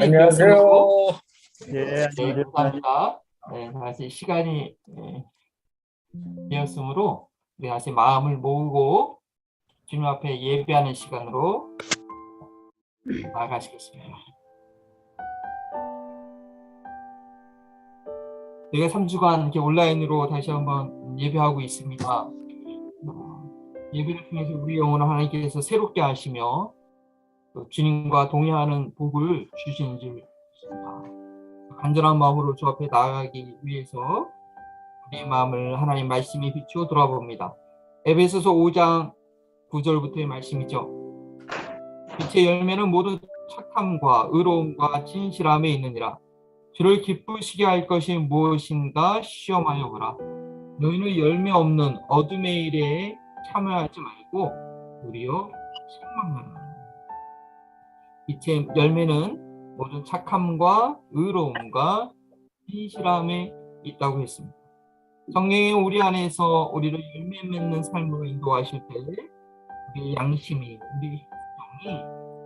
안녕하세요. 네, 네, 감사합니다. 네, 다시 시간이 되었으므로 우리 다시 마음을 모으고 주님 앞에 예배하는 시간으로 나아가시겠습니다. 내가 3주간 이렇게 온라인으로 다시 한번 예배하고 있습니다. 예배를 통해서 우리 영혼을 하나님께서 새롭게 하시며 또 주님과 동행하는 복을 주시는 줄 믿습니다. 간절한 마음으로 주 앞에 나아가기 위해서 우리 마음을 하나님 말씀에 비추어 돌아봅니다. 에베소서 5장 9절부터의 말씀이죠. 빛의 열매는 모두 착함과 의로움과 진실함에 있느니라. 주를 기쁘시게 할 것이 무엇인가 시험하여 보라. 너희는 열매 없는 어둠의 일에 참여하지 말고 도리어 책망하라. 빛의 열매는 모든 착함과 의로움과 진실함에 있다고 했습니다. 성령이 우리 안에서 우리를 열매 맺는 삶으로 인도하실 때 우리 양심이, 우리 영이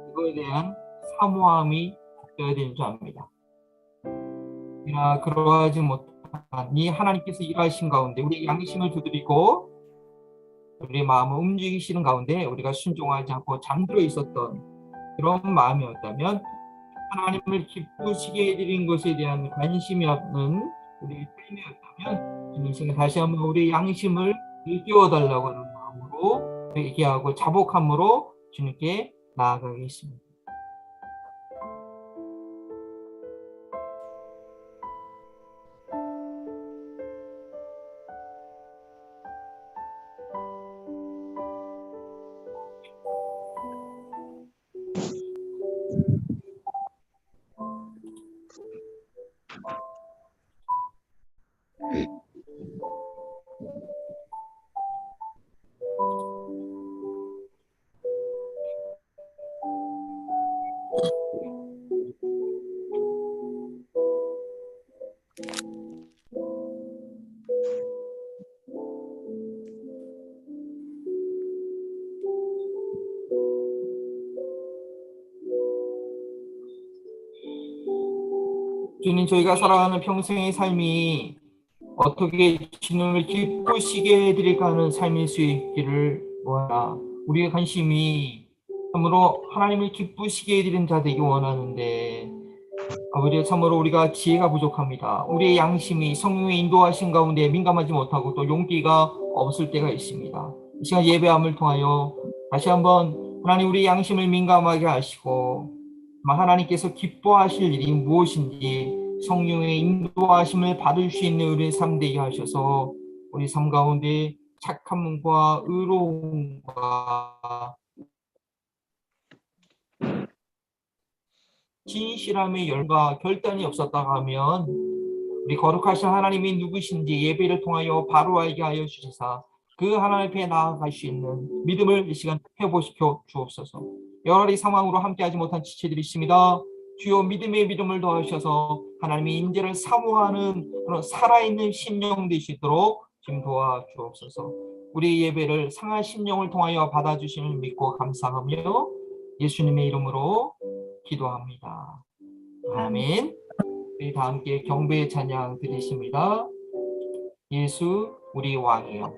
그거에 대한 사모함이 있어야 되는 줄 압니다. 우리가 그러하지 못하니 하나님께서 일하신 가운데 우리 양심을 두드리고 우리 마음을 움직이시는 가운데 우리가 순종하지 않고 잠들어 있었던 그런 마음이었다면 하나님을 기쁘시게 해드린 것에 대한 관심이 없는 우리의 삶이었다면 이 시간 다시 한번 우리 양심을 일깨워달라고 하는 마음으로 얘기하고 자복함으로 주님께 나아가겠습니다. 주님, 저희가 살아가는 평생의 삶이 어떻게 주님을 기쁘시게 해드릴까 하는 삶일 수 있기를 원하나 우리의 관심이 참으로 하나님을 기쁘시게 해드리는 자 되기 원하는데 아버지 참으로 우리가 지혜가 부족합니다. 우리의 양심이 성령의 인도하신 가운데 민감하지 못하고 또 용기가 없을 때가 있습니다. 이 시간 예배함을 통하여 다시 한번 하나님 우리 양심을 민감하게 하시고 하나님께서 기뻐하실 일이 무엇인지 성령의 인도하심을 받을 수 있는 우리의 삶 되게 하셔서 우리 삶 가운데 착함과 의로움과 진실함의 열과 결단이 없었다고 하면 우리 거룩하신 하나님이 누구신지 예배를 통하여 바로 알게 하여 주시사 그 하나님 앞에 나아갈 수 있는 믿음을 이 시간 회복시켜 주옵소서. 여러 가지 상황으로 함께하지 못한 지체들이 있습니다. 주여 믿음의 믿음을 더하셔서 하나님의 인재를 사모하는 그런 살아있는 심령 되시도록 지금 도와주옵소서. 우리 예배를 상한 심령을 통하여 받아주심을 믿고 감사하며 예수님의 이름으로 기도합니다. 아멘. 우리 다 함께 경배의 찬양 드리십니다. 예수 우리 왕이요.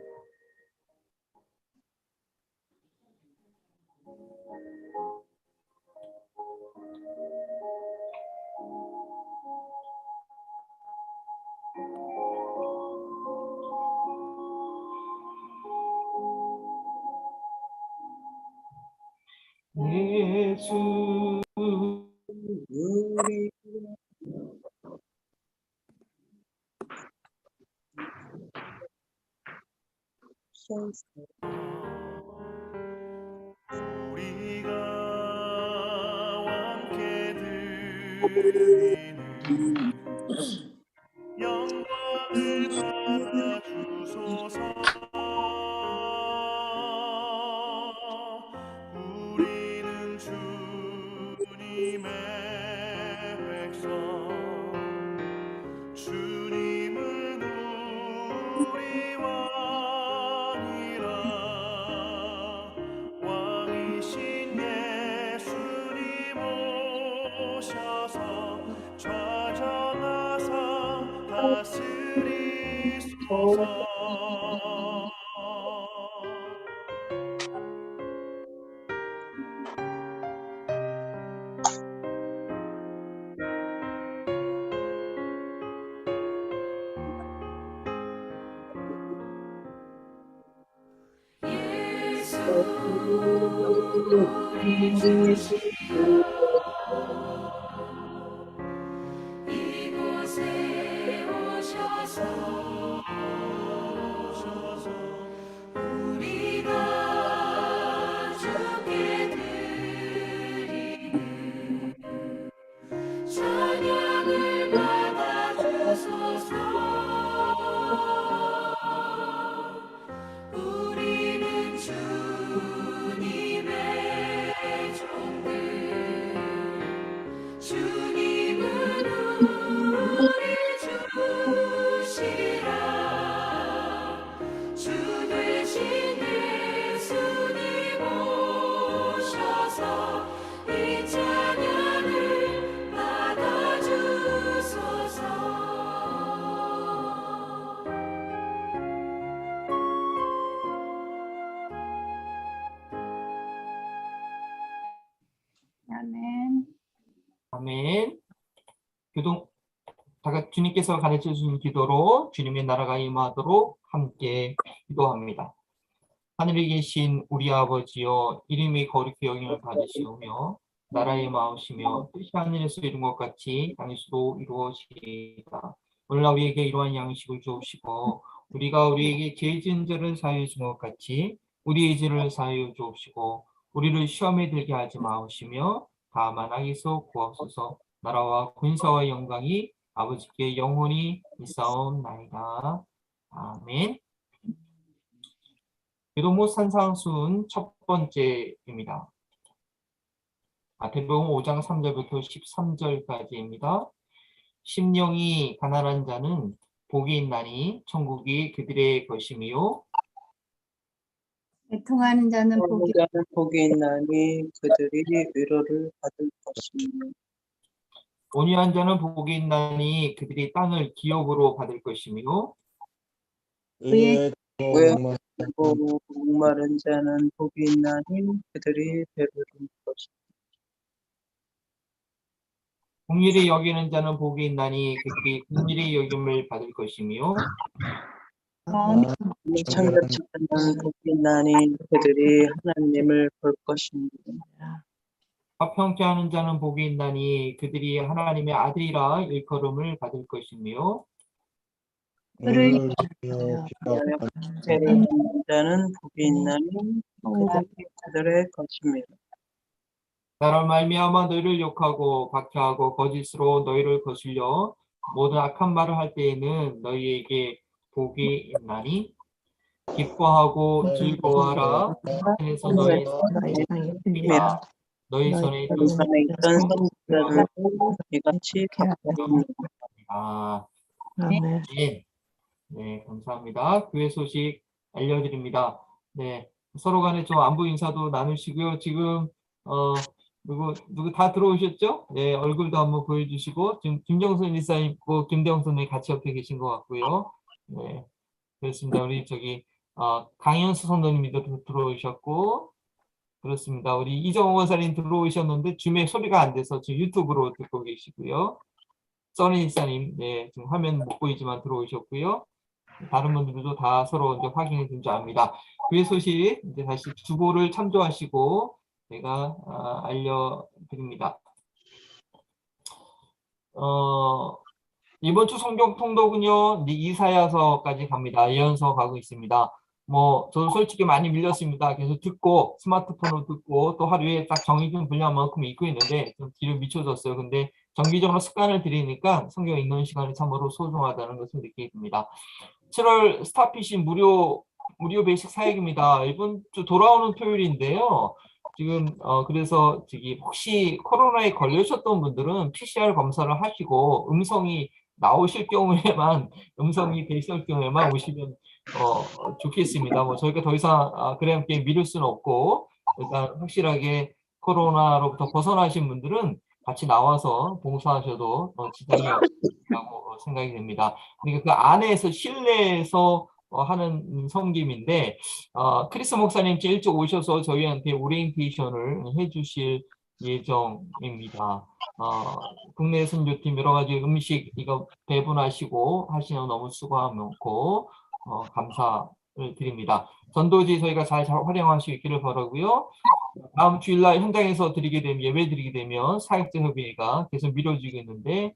예수 우리 우리가 함께 드리는 영광을 받아주소서. 우리는 주님의 백성, 주님은 우리 왕이라. 왕이신 예수님 오셔서 좌정하사 다스리소서. 우리 주시오 이곳에 오셔서 우리가 주께 드리는 찬양을 받아주소서. 우리는 주님의 종들, 주님은 우리 주시라. 주 되신 예수님 오셔서 이 찬양을 받아주소서. 아멘. 아멘. 주님께서 가르쳐 주신 기도로 주님의 나라가 임하도록 함께 기도합니다. 하늘에 계신 우리 아버지여, 이름이 거룩히 여김을 받으시오며 나라의 임하시며 뜻이 하늘에서 이룬 것 같이 땅에서도 이루어지이다. 오늘 우리에게 이러한 양식을 주옵시고 우리가 우리에게 죄 지은 자를 사하여 준 것 같이 우리의 죄를 사하여 주옵시고 우리를 시험에 들게 하지 마시며 다만 악에서 구하소서. 나라와 권세와 영광이 아버지께 영원히 있사옵나이다. 아멘. 기도문 산상순 첫 번째입니다. 마태복음 5장 3절부터 13절까지입니다. 심령이 가난한 자는 복이 있나니 천국이 그들의 것이며 애통하는 자는 복이 자는 복이 있나니 그들이 위로를 받을 것이며 온유한 자는 복이 있나니 그들이 땅을 기업으로 받을 것이며 의에 외하고 목마른 자는 복이 있나니 그들이 배부를 것이며 긍휼히 여기는 자는 복이 있나니 그들이 긍휼히 여김을 받을 것이며 마음이 참같이 자는 복이 있나니 그들이 하나님을 볼 것입니다. 화평케 하는 자는 복이 있나니 그들이 하나님의 아들이라 일컬음을 받을 것이며 그를 배부른 자는 복이 있나니 그들이 그들의 것입니다. 나로 말미암아 너희를 욕하고 박해하고 거짓으로 너희를 거슬려 모든 악한 말을 할 때에는 너희에게 복이 있나니 기뻐하고 즐거워하라. 하늘에서 너희 손에 있던 전에 있던 선지자들도 이같이 갚았습니다. 네. 네, 감사합니다. 교회 소식 알려드립니다. 네, 서로 간에 좀 안부 인사도 나누시고요. 지금 누구 다 들어오셨죠? 네, 얼굴도 한번 보여주시고 지금 김정선 이사님 있고 김대영 선생님 같이 옆에 계신 것 같고요. 네, 그렇습니다. 우리 강현수 선생님도 들어오셨고 그렇습니다. 우리 이정호 원사님 들어오셨는데 줌에 소리가 안 돼서 지금 유튜브로 듣고 계시고요. 써니 이사님, 네, 지금 화면 못 보이지만 들어오셨고요. 다른 분들도 다 서로 이제 확인해 준 줄 압니다. 교회 소식 이제 다시 주보를 참조하시고 제가 알려드립니다. 이번 주 성경 통독은요, 이사야서까지 갑니다. 예언서 가고 있습니다. 저도 솔직히 많이 밀렸습니다. 계속 듣고, 스마트폰으로 듣고, 또 하루에 딱 정해진 분량만큼 읽고 있는데, 좀 뒤로 미쳐졌어요. 근데 정기적으로 습관을 들이니까 성경 읽는 시간이 참으로 소중하다는 것을 느끼게 됩니다. 7월 스타핏이 무료 베이직 사역입니다. 이번 주 돌아오는 토요일인데요. 지금 그래서 혹시 코로나에 걸리셨던 분들은 PCR 검사를 하시고 음성이 나오실 경우에만 음성이 되실 경우에만 오시면 좋겠습니다. 저희가 더 이상 그램 게임 미룰 수는 없고 일단 확실하게 코로나로부터 벗어나신 분들은 같이 나와서 봉사하셔도 지장이 없다고 생각이 됩니다. 그러니까 그 안에서 실내에서 하는 섬김인데 크리스 목사님 일찍 오셔서 저희한테 오리엔테이션을 해주실 예정입니다. 국내 선교팀 여러 가지 음식 이거 배분하시고 하시는 너무 수고 많고 감사를 드립니다. 전도지 저희가 잘 활용할 수 있기를 바라고요. 다음 주일날 현장에서 예배 드리게 되면 사역자 협의회가 계속 미뤄지고 있는데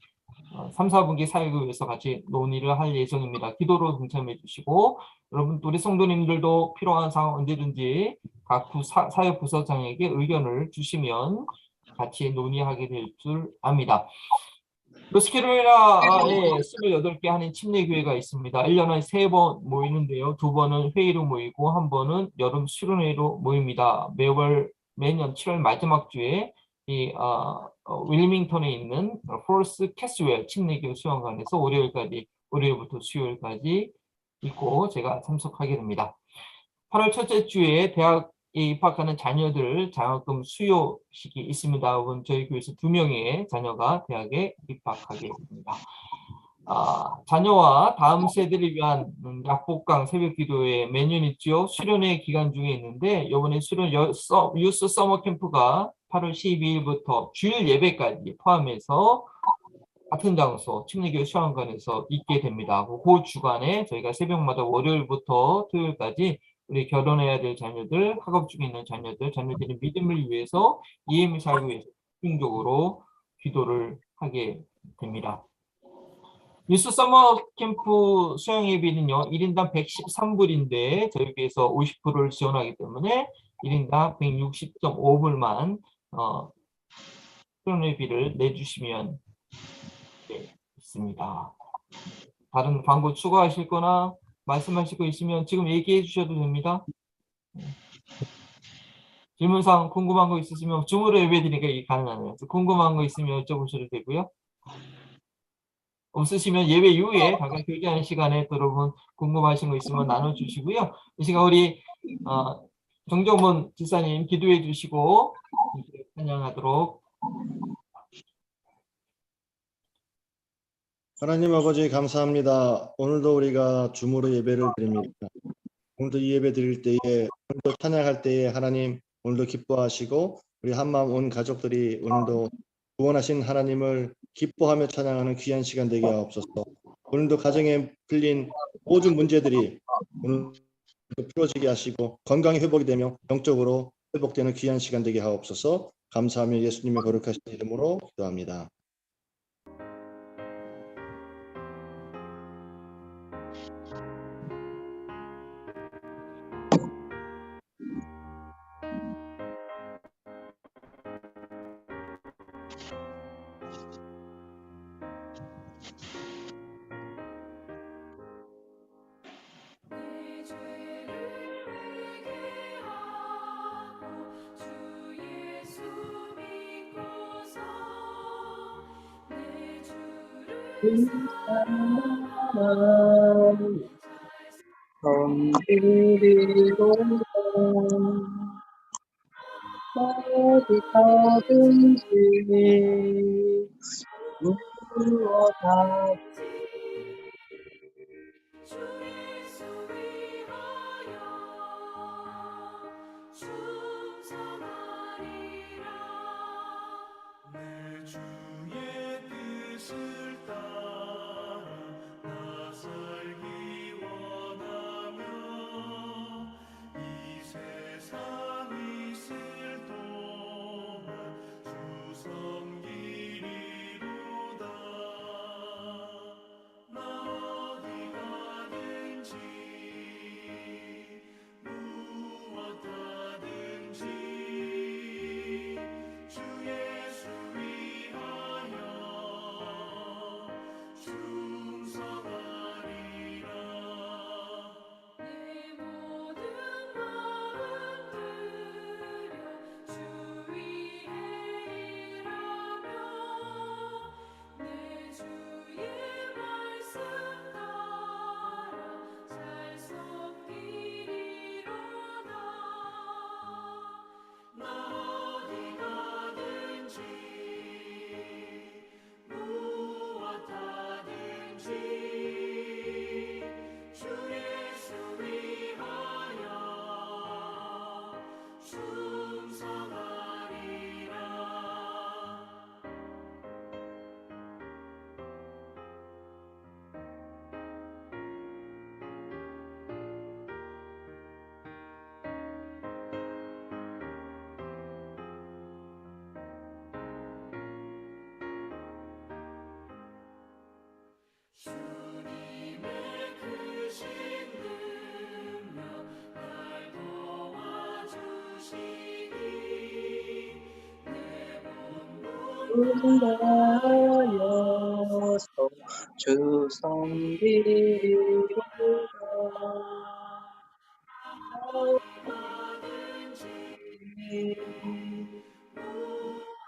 3, 4분기 사역을 위해서 같이 논의를 할 예정입니다. 기도로 동참해 주시고 여러분 우리 성도님들도 필요한 상황 언제든지 각 사역 부서장에게 의견을 주시면 같이 논의하게 될 줄 압니다. 노스캐롤라이나에 28개 하는 침례교회가 있습니다. 1년에 3번 모이는데요. 2번은 회의로 모이고 1번은 여름 수련회로 모입니다. 매년 7월 마지막 주에 이 윌밍턴에 있는 포레스트 캐스웰 침례교 수영관에서 월요일부터 수요일까지 있고 제가 참석하게 됩니다. 8월 첫째 주에 대학에 입학하는 자녀들 장학금 수요식이 있습니다. 저희 교회에서 2명의 자녀가 대학에 입학하게 됩니다. 자녀와 다음 세대를 위한 약복강 새벽기도회 매년 있죠. 수련회 기간 중에 있는데 이번에 유스 서머 캠프가 8월 12일부터 주일 예배까지 포함해서 같은 장소 침례교회 수양관에서 있게 됩니다. 그 주간에 저희가 새벽마다 월요일부터 토요일까지 우리 결혼해야 될 자녀들, 학업 중에 있는 자녀들의 믿음을 위해서 EM을 살기 위해서 집중적으로 기도를 하게 됩니다. 뉴스 서머 캠프 수영 예비는요 1인당 113불인데 저희에서 50%를 지원하기 때문에 1인당 160.5불만 수영 예비를 내주시면 되겠습니다. 다른 광고 추가하실 거나 말씀하실 거 있으면 지금 얘기해 주셔도 됩니다. 질문사항 궁금한 거 있으시면 줌으로 예배 드리니까 이게 가능하네요. 궁금한 거 있으면 여쭤보셔도 되고요. 없으시면 예배 이후에 각각 교제하는 시간에 또 여러분 궁금하신 거 있으면 나눠주시고요. 이 시간 우리 정정문 집사님 기도해 주시고 찬양하도록. 하나님 아버지 감사합니다. 오늘도 우리가 줌으로 예배를 드립니다. 오늘도 이 예배 드릴 때에 오늘도 찬양할 때에 하나님 오늘도 기뻐하시고 우리 한마음 온 가족들이 오늘도 구원하신 하나님을 기뻐하며 찬양하는 귀한 시간 되게 하옵소서. 오늘도 가정에 풀린 모든 문제들이 오늘 풀어지게 하시고 건강이 회복이 되며 영적으로 회복되는 귀한 시간 되게 하옵소서. 감사하며 예수님의 거룩하신 이름으로 기도합니다. 내 죄를 회개하고 주 예수 믿고서 내 주를 섬기리로다 어디 가든지 무엇 주 예수 위하여 충성하리라. 내 주의 뜻을 따라 나 살기 원하며 이 세상 있을 동안 주 섬기리로다. 응가하여서 주 성비리로다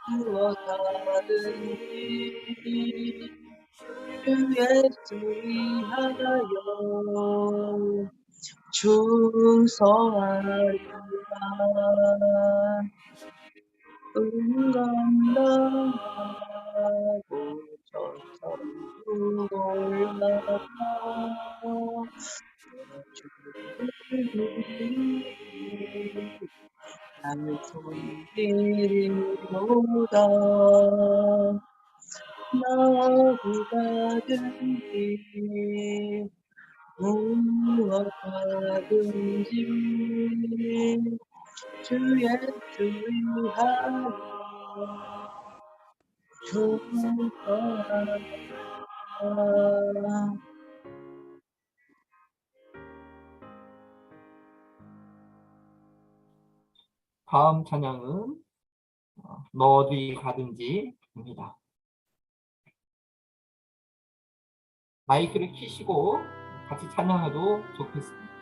무엇하든지 주 예수 위하여 충성하리라 응감당하고 전성부 올라가 주를 손길이로다 나부가든지 무엇하든지 주 예수 위하여 충성하라 다음 찬양은 너 어디 가든지입니다. 마이크를 켜시고 같이 찬양해도 좋겠습니다.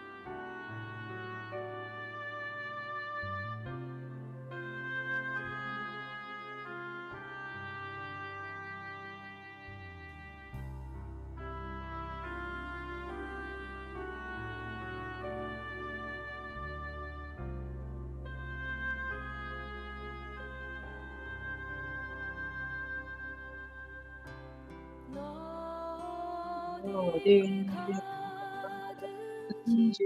어디 가든지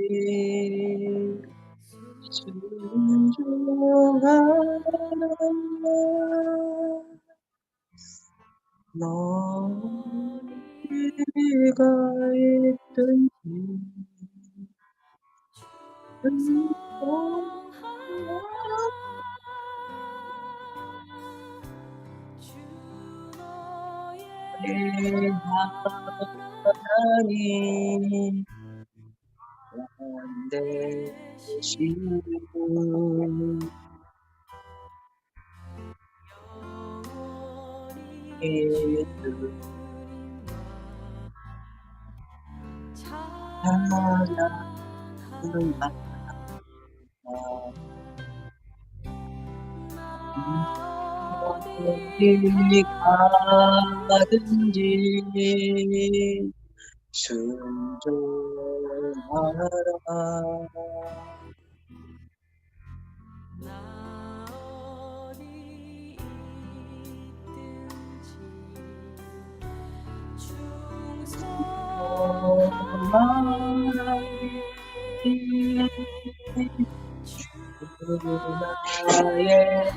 순종하라 너희가 있든지 하나님 반대시는 예수 찬양합니다. 어디 가든지 순종하라 나 어디 있든지 나의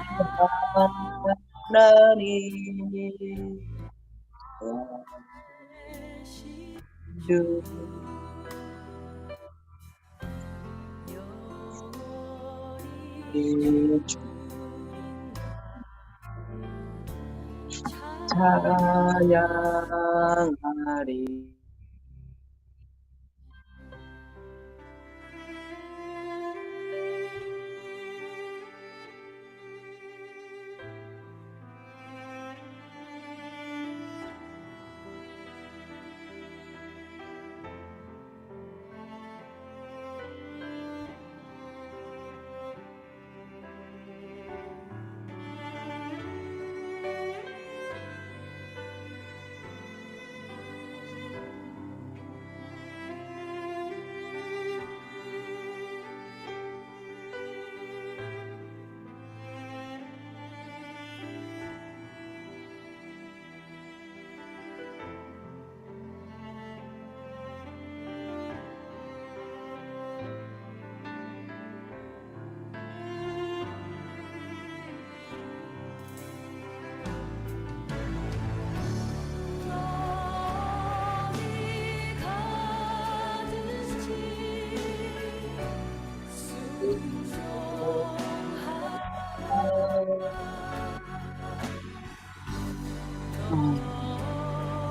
하나님 주 찬양하리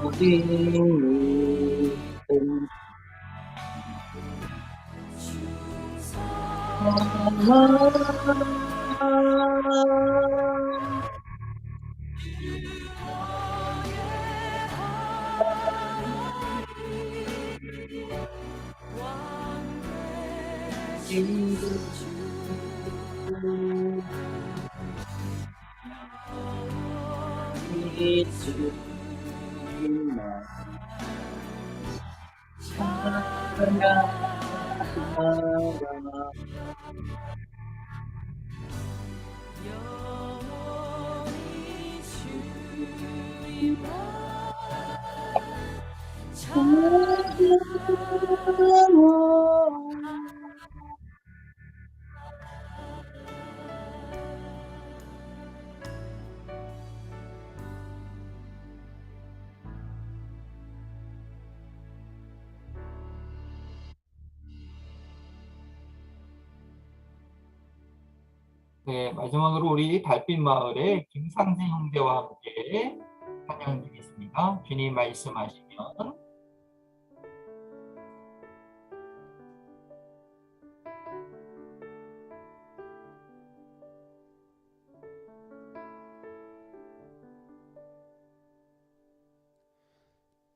우리는 영원히 주님만 네, 마지막으로 우리 달빛 마을의 김상진 형제와 함께 찬양 드리겠습니다. 주님 말씀하시면.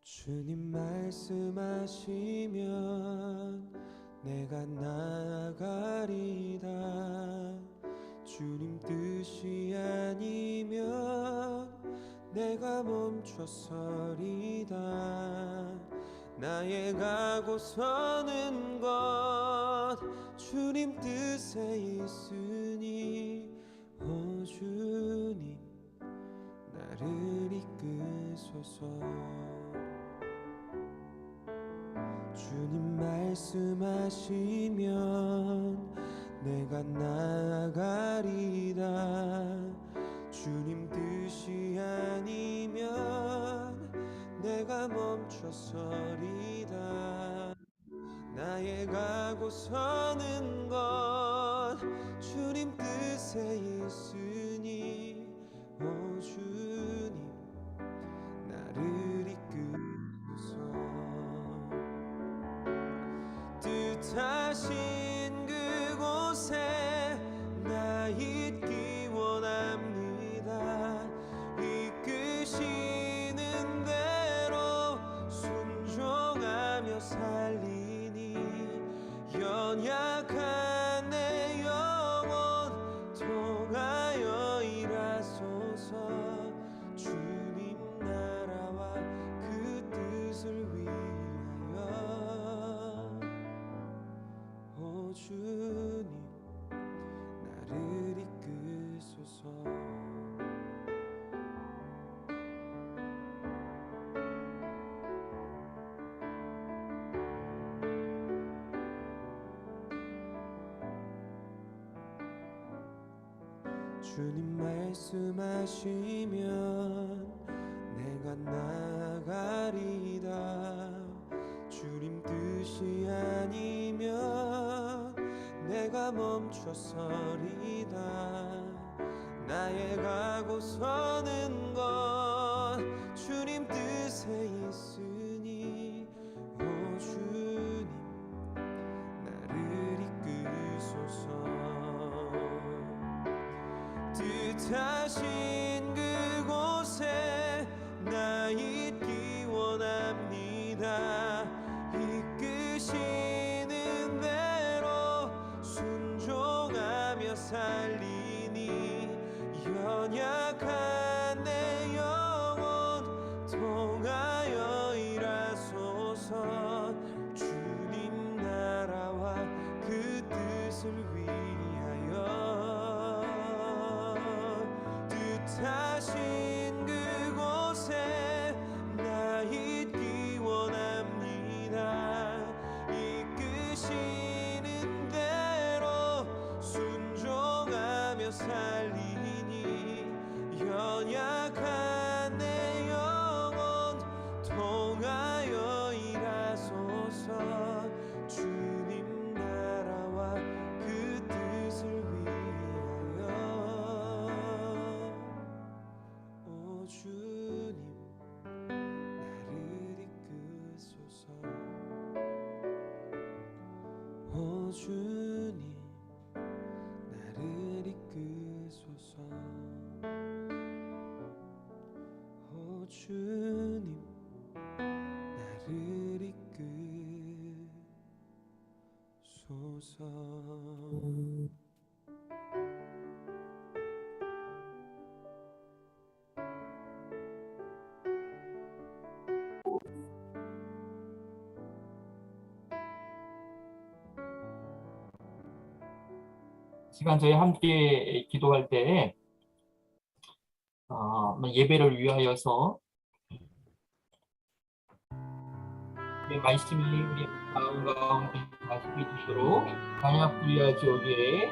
주님 말씀하시면 내가 나아가리다. 주님 뜻이 아니면 내가 멈춰서리다. 나의 가고 서는 것 주님 뜻에 있으니 오 주님 나를 이끄소서. 주님 말씀하시면 내가 나아가리다. 주님 뜻이 아니면 내가 멈춰서리다. 나의 가고 서는 것 주님 뜻에 있으니 오 주님 나를 이끄소서. 뜻하신 그곳에 나 있기 원합니다. 이끄시는 대로 순종하며 살리니 연약한 내 영혼 통하여 일하소서. 주님 나라와 그 뜻을 위하여 오 주님 나를 이끄소서. 주님 말씀하시면 내가 나아가리다. 주님 뜻이 아니면 내가 멈춰서리다. 나의 가고 서는 것 주님 뜻에 있으니 오 주님 나를 이끄소서. 뜻하신 그곳에 나 있기 원합니다. 이끄시는 대로 순종하며 살리니 연약한 내 영혼 통하여 일하소서. 주님 나라와 그 뜻을 위하여 뜻하신 그곳에 나 있기 원합니다. 이끄시는 대로 순종하며 살리니 연약한 내 영혼 통하여 일하소서. 주님 나라와 그 뜻을 위하여 오 주님 나를 이끄소서. 오 주님 나를 이끄소서. 오 주님 나를 이끄소서. 주소서. 시간 저희 함께 기도할 때 예배를 위하여서 말씀이 우리 마음 가운데 가시게 되도록 단약 구리아 지역의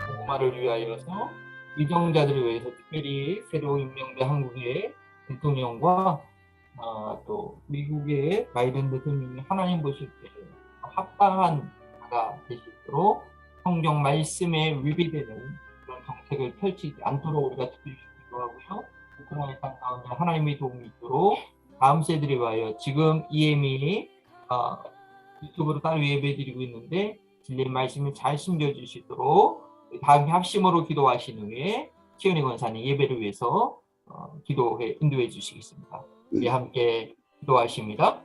복음화를 위하여서 위정자들을 위해서 특별히 새로 임명된 한국의 대통령과 또 미국의 바이든 대통령이 하나님 보실 때 합당한 자가 되시도록 성경 말씀에 위배되는 그런 정책을 펼치지 않도록 우리가 특별히 기도하고요. 우크라이나 땅 가운데 하나님의 도움이 있도록 다음 세대를 위하여 지금 EM이 유튜브로 따로 예배드리고 있는데 진리의 말씀을 잘 숨겨주시도록 다 합심으로 기도하신 후에 치은희 권사님 예배를 위해서 기도해 인도해 주시겠습니다. 우리 함께 기도하십니다.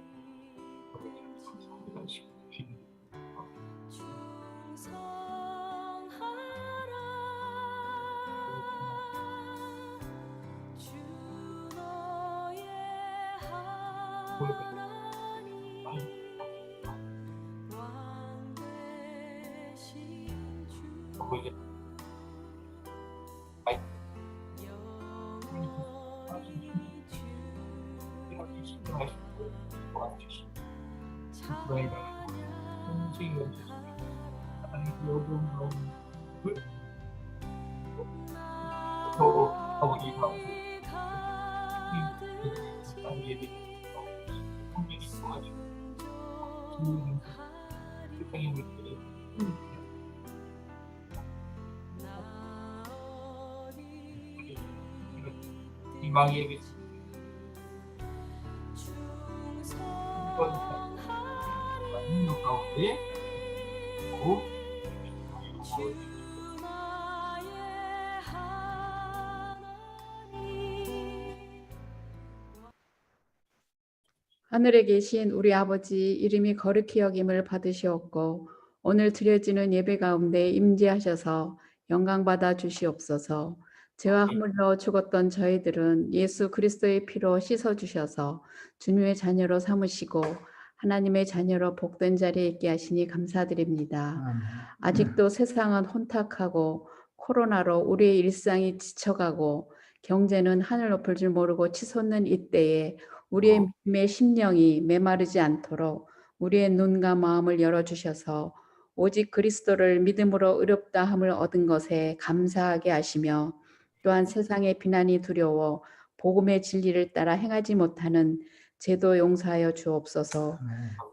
아버지 가운데 희망의 예배 가운데 하늘에 계신 우리 아버지 이름이 거룩히 여김을 받으시옵고 오늘 드려지는 예배 가운데 임재하셔서 영광 받아 주시옵소서. 죄와 허물로 죽었던 저희들은 예수 그리스도의 피로 씻어 주셔서 주님의 자녀로 삼으시고 하나님의 자녀로 복된 자리에 있게 하시니 감사드립니다. 아직도 세상은 혼탁하고 코로나로 우리의 일상이 지쳐가고 경제는 하늘 높을 줄 모르고 치솟는 이때에 우리의 믿음의 심령이 메마르지 않도록 우리의 눈과 마음을 열어주셔서 오직 그리스도를 믿음으로 의롭다 함을 얻은 것에 감사하게 하시며 또한 세상의 비난이 두려워 복음의 진리를 따라 행하지 못하는 제도 용서하여 주옵소서.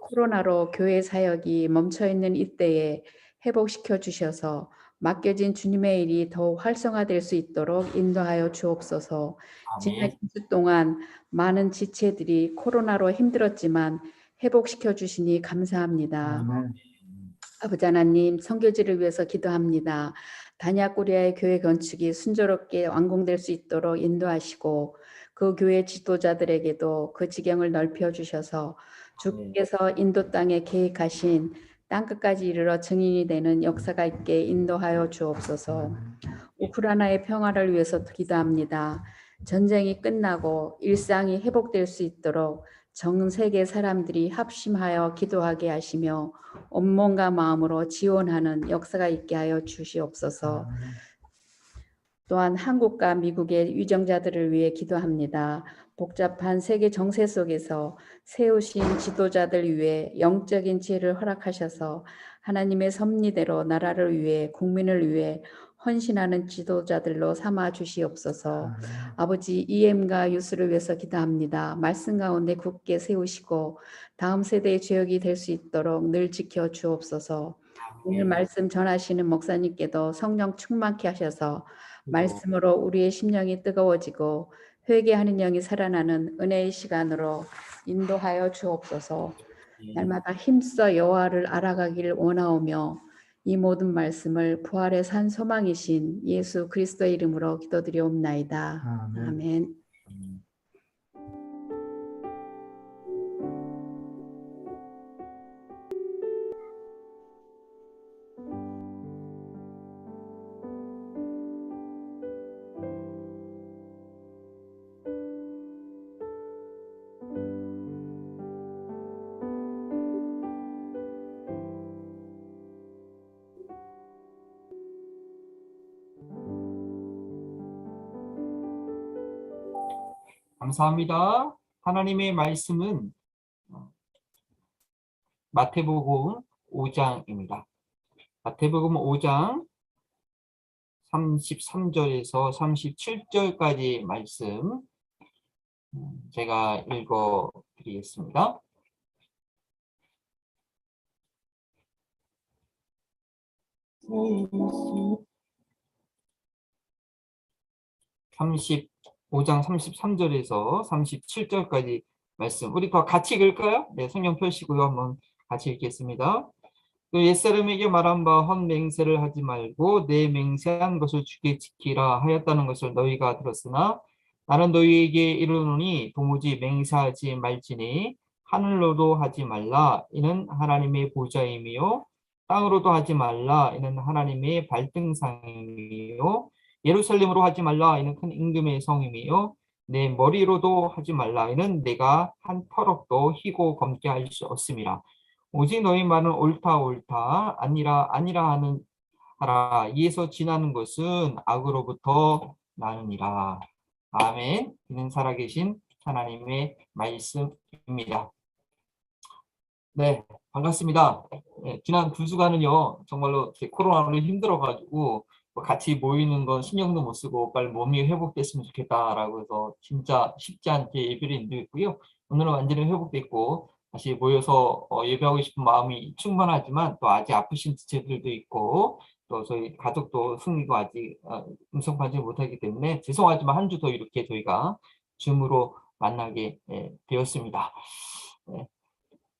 코로나로 교회 사역이 멈춰있는 이때에 회복시켜 주셔서 맡겨진 주님의 일이 더욱 활성화될 수 있도록 인도하여 주옵소서. 지난 2주 동안 많은 지체들이 코로나로 힘들었지만 회복시켜 주시니 감사합니다. 아버지 하나님, 선교지를 위해서 기도합니다. 다냐꾸리아의 교회 건축이 순조롭게 완공될 수 있도록 인도하시고 그 교회 지도자들에게도 그 지경을 넓혀 주셔서 주께서 인도 땅에 계획하신 땅끝까지 이르러 증인이 되는 역사가 있게 인도하여 주옵소서. 우크라이나의 평화를 위해서 기도합니다. 전쟁이 끝나고 일상이 회복될 수 있도록 전 세계 사람들이 합심하여 기도하게 하시며 온몸과 마음으로 지원하는 역사가 있게 하여 주시옵소서. 또한 한국과 미국의 위정자들을 위해 기도합니다. 복잡한 세계 정세 속에서 세우신 지도자들 위해 영적인 지혜를 허락하셔서 하나님의 섭리대로 나라를 위해 국민을 위해 헌신하는 지도자들로 삼아 주시옵소서. 아버지 EM과 유수를 위해서 기도합니다. 말씀 가운데 굳게 세우시고 다음 세대의 주역이 될 수 있도록 늘 지켜 주옵소서. 오늘 말씀 전하시는 목사님께도 성령 충만케 하셔서 말씀으로 우리의 심령이 뜨거워지고 회개하는 영이 살아나는 은혜의 시간으로 인도하여 주옵소서. 날마다 힘써 여호와를 알아가기를 원하오며 이 모든 말씀을 부활의 산 소망이신 예수 그리스도의 이름으로 기도드리옵나이다. 아멘. 감사합니다. 하나님의 말씀은 마태복음 5장입니다. 마태복음 5장 33절에서 37절까지 말씀 제가 읽어 드리겠습니다. (35장 33절에서 37절까지) 말씀 우리 더 같이 읽을까요? 네, 성경 펴시고요. 한번 같이 읽겠습니다. 또 옛사람에게 말한 바 헛맹세를 하지 말고 내 맹세한 것을 주께 지키라 하였다는 것을 너희가 들었으나 나는 너희에게 이르노니 도무지 맹세하지 말지니 하늘로도 하지 말라 이는 하나님의 보좌임이요 땅으로도 하지 말라 이는 하나님의 발등상임이요 예루살렘으로 하지 말라 이는 큰 임금의 성임이요 내 머리로도 하지 말라 이는 내가 한 터럭도 희고 검게 할 수 없음이라. 오직 너희 말은 옳다 옳다 아니라 아니라 하는 하라. 이에서 지나는 것은 악으로부터 나느니라. 아멘. 이는 살아계신 하나님의 말씀입니다. 네, 반갑습니다. 네, 지난 두 주간은요 정말로 코로나로 힘들어가지고 같이 모이는 건 신경도 못 쓰고 빨리 몸이 회복됐으면 좋겠다라고 해서 진짜 쉽지 않게 예배를 인도했고요. 오늘은 완전히 회복됐고 다시 모여서 예배하고 싶은 마음이 충만하지만 또 아직 아프신 지체들도 있고 또 저희 가족도 승리가 아직 음성 판정을 못하기 때문에 죄송하지만 한 주 더 이렇게 저희가 줌으로 만나게 되었습니다.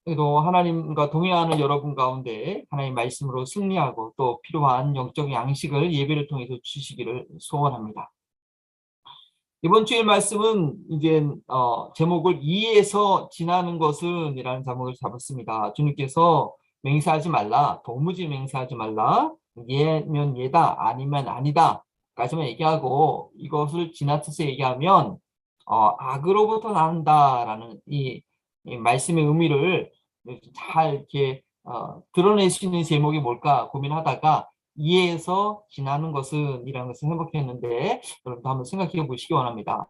그래도 하나님과 동행하는 여러분 가운데 하나님 말씀으로 승리하고 또 필요한 영적 양식을 예배를 통해서 주시기를 소원합니다. 이번 주일 말씀은 이제 제목을 이에서 지나는 것은 이라는 제목을 잡았습니다. 주님께서 맹세하지 말라, 도무지 맹세하지 말라, 예면 예다, 아니면 아니다 까지만 얘기하고 이것을 지나쳐서 얘기하면 악으로부터 난다라는 이 말씀의 의미를 잘 이렇게 드러낼 수 있는 제목이 뭘까 고민하다가 이에서 지나는 것은 이라는 것을 생각했는데 여러분도 한번 생각해 보시기 원합니다.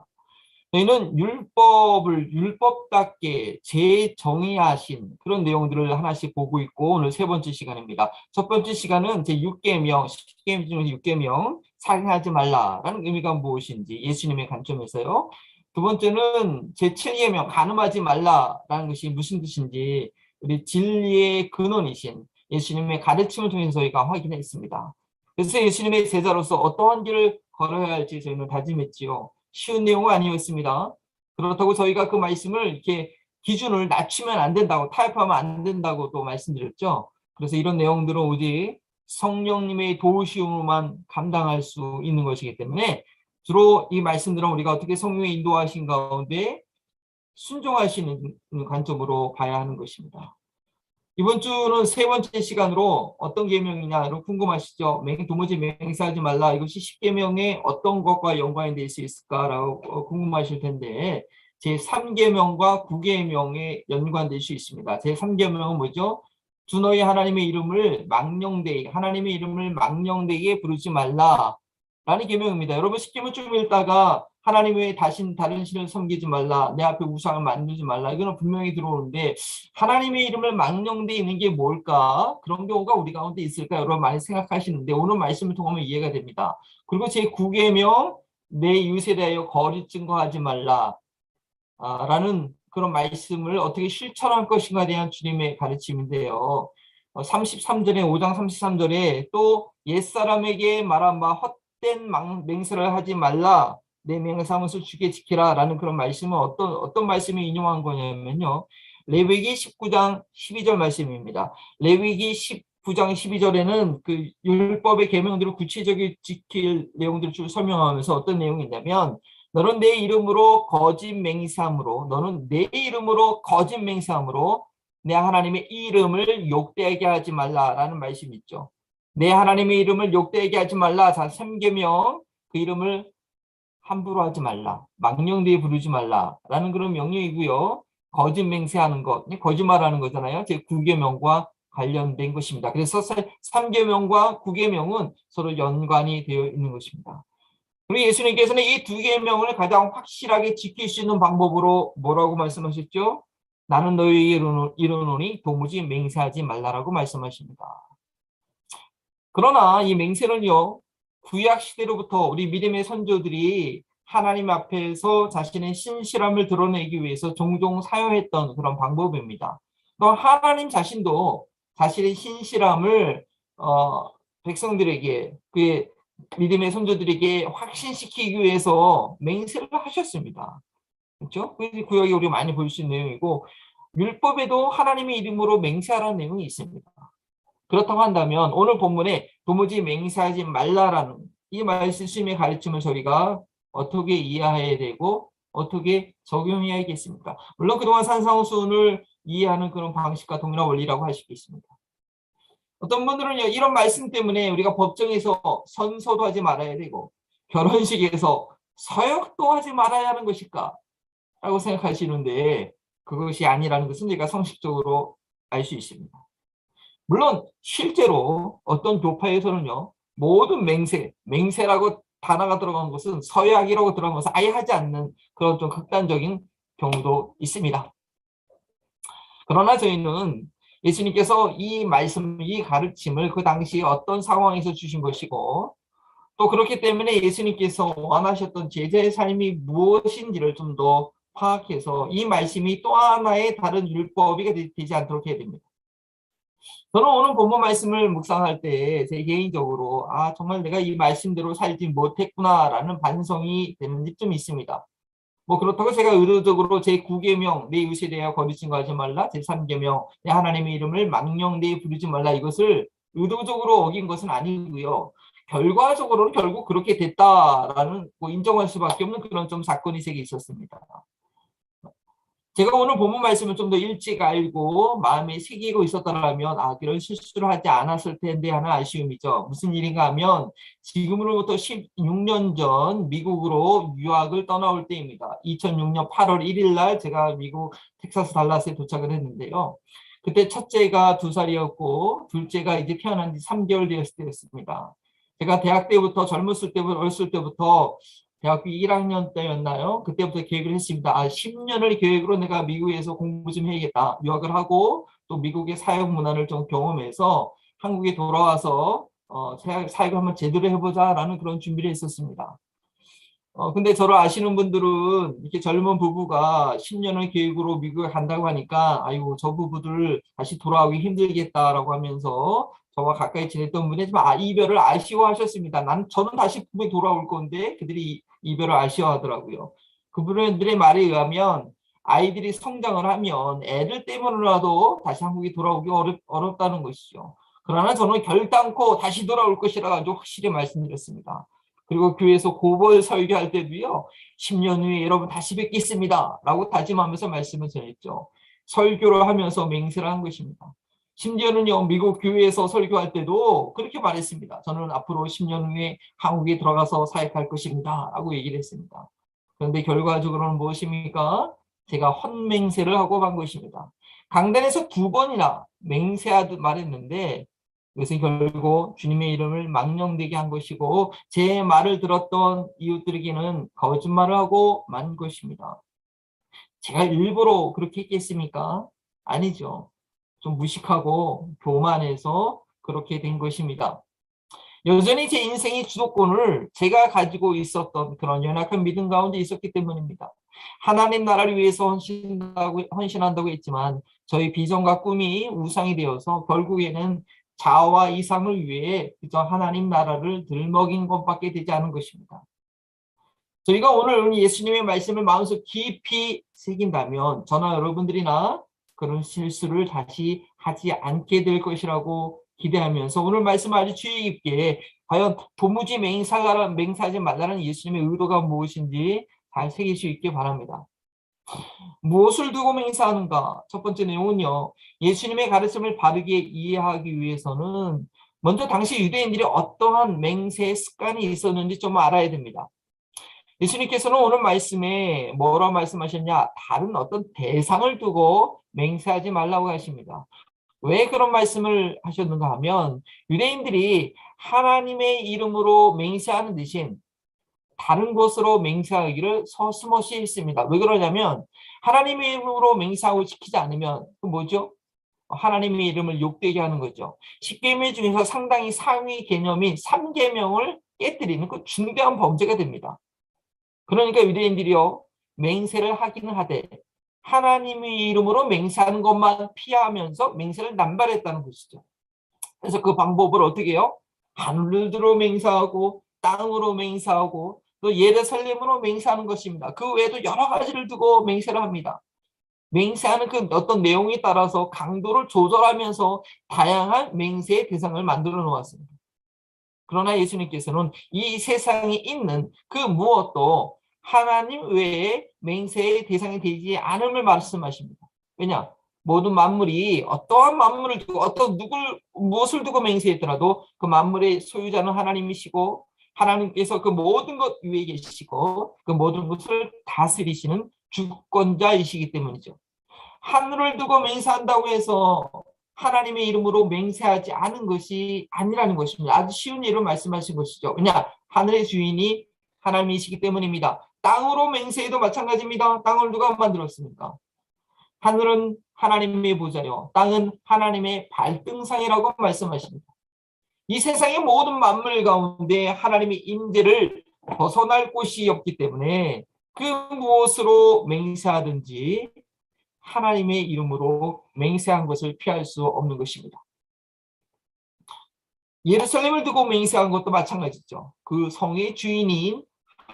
저희는 율법을 율법답게 재정의하신 그런 내용들을 하나씩 보고 있고 오늘 세 번째 시간입니다. 첫 번째 시간은 제6계명, 10계명 중에서 6계명 살인하지 말라라는 의미가 무엇인지 예수님의 관점에서요. 두 번째는 제7계명 간음하지 말라라는 것이 무슨 뜻인지 우리 진리의 근원이신 예수님의 가르침을 통해서 저희가 확인했습니다. 그래서 예수님의 제자로서 어떠한 길을 걸어야 할지 저희는 다짐했지요. 쉬운 내용은 아니었습니다. 그렇다고 저희가 그 말씀을 이렇게 기준을 낮추면 안 된다고 타협하면 안 된다고 또 말씀드렸죠. 그래서 이런 내용들은 오직 성령님의 도우심으로만 감당할 수 있는 것이기 때문에 주로 이 말씀들은 우리가 어떻게 성령의 인도하신 가운데 순종하시는 관점으로 봐야 하는 것입니다. 이번 주는 세 번째 시간으로 어떤 계명이냐 여러분 궁금하시죠? 도무지 맹세하지 말라 이것이 10계명의 어떤 것과 연관이 될 수 있을까라고 궁금하실 텐데 제3계명과 9계명에 연관될 수 있습니다. 제3계명은 뭐죠? 주 너희 하나님의 이름을 망령되게 하나님의 이름을 망령되게 부르지 말라 라는 계명입니다. 여러분 10계명 좀 읽다가 하나님 외에 다른 신을 섬기지 말라 내 앞에 우상을 만들지 말라 이거는 분명히 들어오는데 하나님의 이름을 망령되게 있는 게 뭘까? 그런 경우가 우리 가운데 있을까? 여러분 많이 생각하시는데 오늘 말씀을 통하면 이해가 됩니다. 그리고 제9계명 내 이웃에 대하여 거짓 증거하지 말라 라는 그런 말씀을 어떻게 실천할 것인가에 대한 주님의 가르침인데요. 33절에 5장 33절에 또 옛사람에게 말한 바 헛된 맹세를 하지 말라 내 맹세한 것을 주께 지키라 라는 그런 말씀은 어떤 말씀이 인용한 거냐면요. 레위기 19장 12절 말씀입니다. 레위기 19장 12절에는 그 율법의 계명들을 구체적으로 지킬 내용들을 쭉 설명하면서 어떤 내용이 있냐면 너는 내 이름으로 거짓 맹세함으로 너는 내 이름으로 거짓 맹세함으로 내 하나님의 이름을 욕되게 하지 말라라는 말씀이 있죠. 내 하나님의 이름을 욕되게 하지 말라. 자, 3계명 그 이름을 함부로 하지 말라. 망령되게 부르지 말라라는 그런 명령이고요. 거짓 맹세하는 것, 거짓말하는 거잖아요. 제 9계명과 관련된 것입니다. 그래서 3계명과 9계명은 서로 연관이 되어 있는 것입니다. 그리고 예수님께서는 이 두 계명을 가장 확실하게 지킬 수 있는 방법으로 뭐라고 말씀하셨죠? 나는 너희에게 이르노니 도무지 맹세하지 말라라고 말씀하십니다. 그러나 이 맹세는요, 구약 시대로부터 우리 믿음의 선조들이 하나님 앞에서 자신의 신실함을 드러내기 위해서 종종 사용했던 그런 방법입니다. 또 하나님 자신도 자신의 신실함을 백성들에게, 그의 믿음의 선조들에게 확신시키기 위해서 맹세를 하셨습니다. 그렇죠? 그래서 구약에 우리가 많이 볼 수 있는 내용이고, 율법에도 하나님의 이름으로 맹세하라는 내용이 있습니다. 그렇다고 한다면 오늘 본문에 도무지 맹세하지 말라라는 이 말씀의 가르침을 저희가 어떻게 이해해야 되고 어떻게 적용해야겠습니까? 물론 그동안 산상수훈을 이해하는 그런 방식과 동일한 원리라고 할 수 있습니다. 어떤 분들은요, 이런 말씀 때문에 우리가 법정에서 선서도 하지 말아야 되고 결혼식에서 서역도 하지 말아야 하는 것일까? 라고 생각하시는데 그것이 아니라는 것은 제가 상식적으로 알 수 있습니다. 물론 실제로 어떤 교파에서는요, 모든 맹세라고 단어가 들어간 것은 서약이라고 들어간 것은 아예 하지 않는 그런 좀 극단적인 경우도 있습니다. 그러나 저희는 예수님께서 이 말씀, 이 가르침을 그 당시 어떤 상황에서 주신 것이고 또 그렇기 때문에 예수님께서 원하셨던 제자의 삶이 무엇인지를 좀 더 파악해서 이 말씀이 또 하나의 다른 율법이 되지 않도록 해야 됩니다. 저는 오늘 본문 말씀을 묵상할 때 제 개인적으로 정말 내가 이 말씀대로 살지 못했구나라는 반성이 되는 게 좀 있습니다. 뭐 그렇다고 제가 의도적으로 제9계명 내 이웃에 대하여 거짓 증거하지 말라, 제3계명 내 하나님의 이름을 망령되이 부르지 말라, 이것을 의도적으로 어긴 것은 아니고요. 결과적으로는 결국 그렇게 됐다라는 인정할 수밖에 없는 그런 좀 사건이 세계 있었습니다. 제가 오늘 본문 말씀을 좀 더 일찍 알고 마음에 새기고 있었다면 그런 실수를 하지 않았을 텐데 하는 아쉬움이죠. 무슨 일인가 하면 지금으로부터 16년 전 미국으로 유학을 떠나올 때입니다. 2006년 8월 1일 날 제가 미국 텍사스 달라스에 도착을 했는데요. 그때 첫째가 2살이었고 둘째가 이제 태어난 지 3개월 되었을 때였습니다. 제가 대학 때부터 어렸을 때부터 대학교 1학년 때였나요? 그때부터 계획을 했습니다. 10년을 계획으로 내가 미국에서 공부 좀 해야겠다. 유학을 하고 또 미국의 사역 문화를 좀 경험해서 한국에 돌아와서 사역을 한번 제대로 해보자라는 그런 준비를 했었습니다. 근데 저를 아시는 분들은 이렇게 젊은 부부가 10년을 계획으로 미국에 간다고 하니까 아이고 저 부부들 다시 돌아오기 힘들겠다라고 하면서 저와 가까이 지냈던 분이 이별을 아쉬워하셨습니다. 저는 다시 부부에 돌아올 건데 그들이 이별을 아쉬워하더라고요. 그분들의 말에 의하면 아이들이 성장을 하면 애들 때문이라도 다시 한국에 돌아오기 어렵다는 것이죠. 그러나 저는 결단코 다시 돌아올 것이라 아주 확실히 말씀드렸습니다. 그리고 교회에서 고벌 설교할 때도요, 10년 후에 여러분 다시 뵙겠습니다 라고 다짐하면서 말씀을 전했죠. 설교를 하면서 맹세를 한 것입니다. 심지어는요, 미국 교회에서 설교할 때도 그렇게 말했습니다. 저는 앞으로 10년 후에 한국에 들어가서 사역할 것입니다 라고 얘기를 했습니다. 그런데 결과적으로는 무엇입니까? 제가 헛맹세를 하고 간 것입니다. 강단에서 2번이나 맹세하듯 말했는데 이것은 결국 주님의 이름을 망령되게 한 것이고 제 말을 들었던 이웃들에게는 거짓말을 하고 만 것입니다. 제가 일부러 그렇게 했겠습니까? 아니죠. 좀 무식하고 교만해서 그렇게 된 것입니다. 여전히 제 인생의 주도권을 제가 가지고 있었던 그런 연약한 믿음 가운데 있었기 때문입니다. 하나님 나라를 위해서 헌신한다고 했지만 저희 비전과 꿈이 우상이 되어서 결국에는 자아와 이상을 위해 그저 하나님 나라를 들먹인 것밖에 되지 않은 것입니다. 저희가 오늘 예수님의 말씀을 마음속 깊이 새긴다면 저나 여러분들이나 그런 실수를 다시 하지 않게 될 것이라고 기대하면서 오늘 말씀 아주 주의 깊게 과연 도무지 맹세하지 말라는 예수님의 의도가 무엇인지 잘 새길 수 있게 바랍니다. 무엇을 두고 맹세하는가? 첫 번째 내용은요, 예수님의 가르침을 바르게 이해하기 위해서는 먼저 당시 유대인들이 어떠한 맹세의 습관이 있었는지 좀 알아야 됩니다. 예수님께서는 오늘 말씀에 뭐라고 말씀하셨냐? 다른 어떤 대상을 두고 맹세하지 말라고 하십니다. 왜 그런 말씀을 하셨는가 하면 유대인들이 하나님의 이름으로 맹세하는 대신 다른 것으로 맹세하기를 서슴없이 했습니다. 왜 그러냐면 하나님의 이름으로 맹세하고 지키지 않으면 그 뭐죠? 하나님의 이름을 욕되게 하는 거죠. 10계명 중에서 상당히 상위 개념인 3계명을 깨뜨리는 그 중대한 범죄가 됩니다. 그러니까 유대인들이요, 맹세를 하기는 하되 하나님의 이름으로 맹세하는 것만 피하면서 맹세를 남발했다는 것이죠. 그래서 그 방법을 어떻게 해요? 하늘로 맹세하고 땅으로 맹세하고 또 예루살렘으로 맹세하는 것입니다. 그 외에도 여러 가지를 두고 맹세를 합니다. 맹세하는 그 어떤 내용에 따라서 강도를 조절하면서 다양한 맹세의 대상을 만들어 놓았습니다. 그러나 예수님께서는 이 세상에 있는 그 무엇도 하나님 외에 맹세의 대상이 되지 않음을 말씀하십니다. 왜냐? 모든 만물이 어떠한 만물을 두고 어떤 무엇을 두고 맹세했더라도 그 만물의 소유자는 하나님이시고 하나님께서 그 모든 것 위에 계시고 그 모든 것을 다스리시는 주권자이시기 때문이죠. 하늘을 두고 맹세한다고 해서 하나님의 이름으로 맹세하지 않은 것이 아니라는 것입니다. 아주 쉬운 예로 말씀하신 것이죠. 왜냐? 하늘의 주인이 하나님이시기 때문입니다. 땅으로 맹세해도 마찬가지입니다. 땅을 누가 만들었습니까? 하늘은 하나님의 보좌요, 땅은 하나님의 발등상이라고 말씀하십니다. 이 세상의 모든 만물 가운데 하나님의 임재를 벗어날 곳이 없기 때문에 그 무엇으로 맹세하든지 하나님의 이름으로 맹세한 것을 피할 수 없는 것입니다. 예루살렘을 두고 맹세한 것도 마찬가지죠. 그 성의 주인인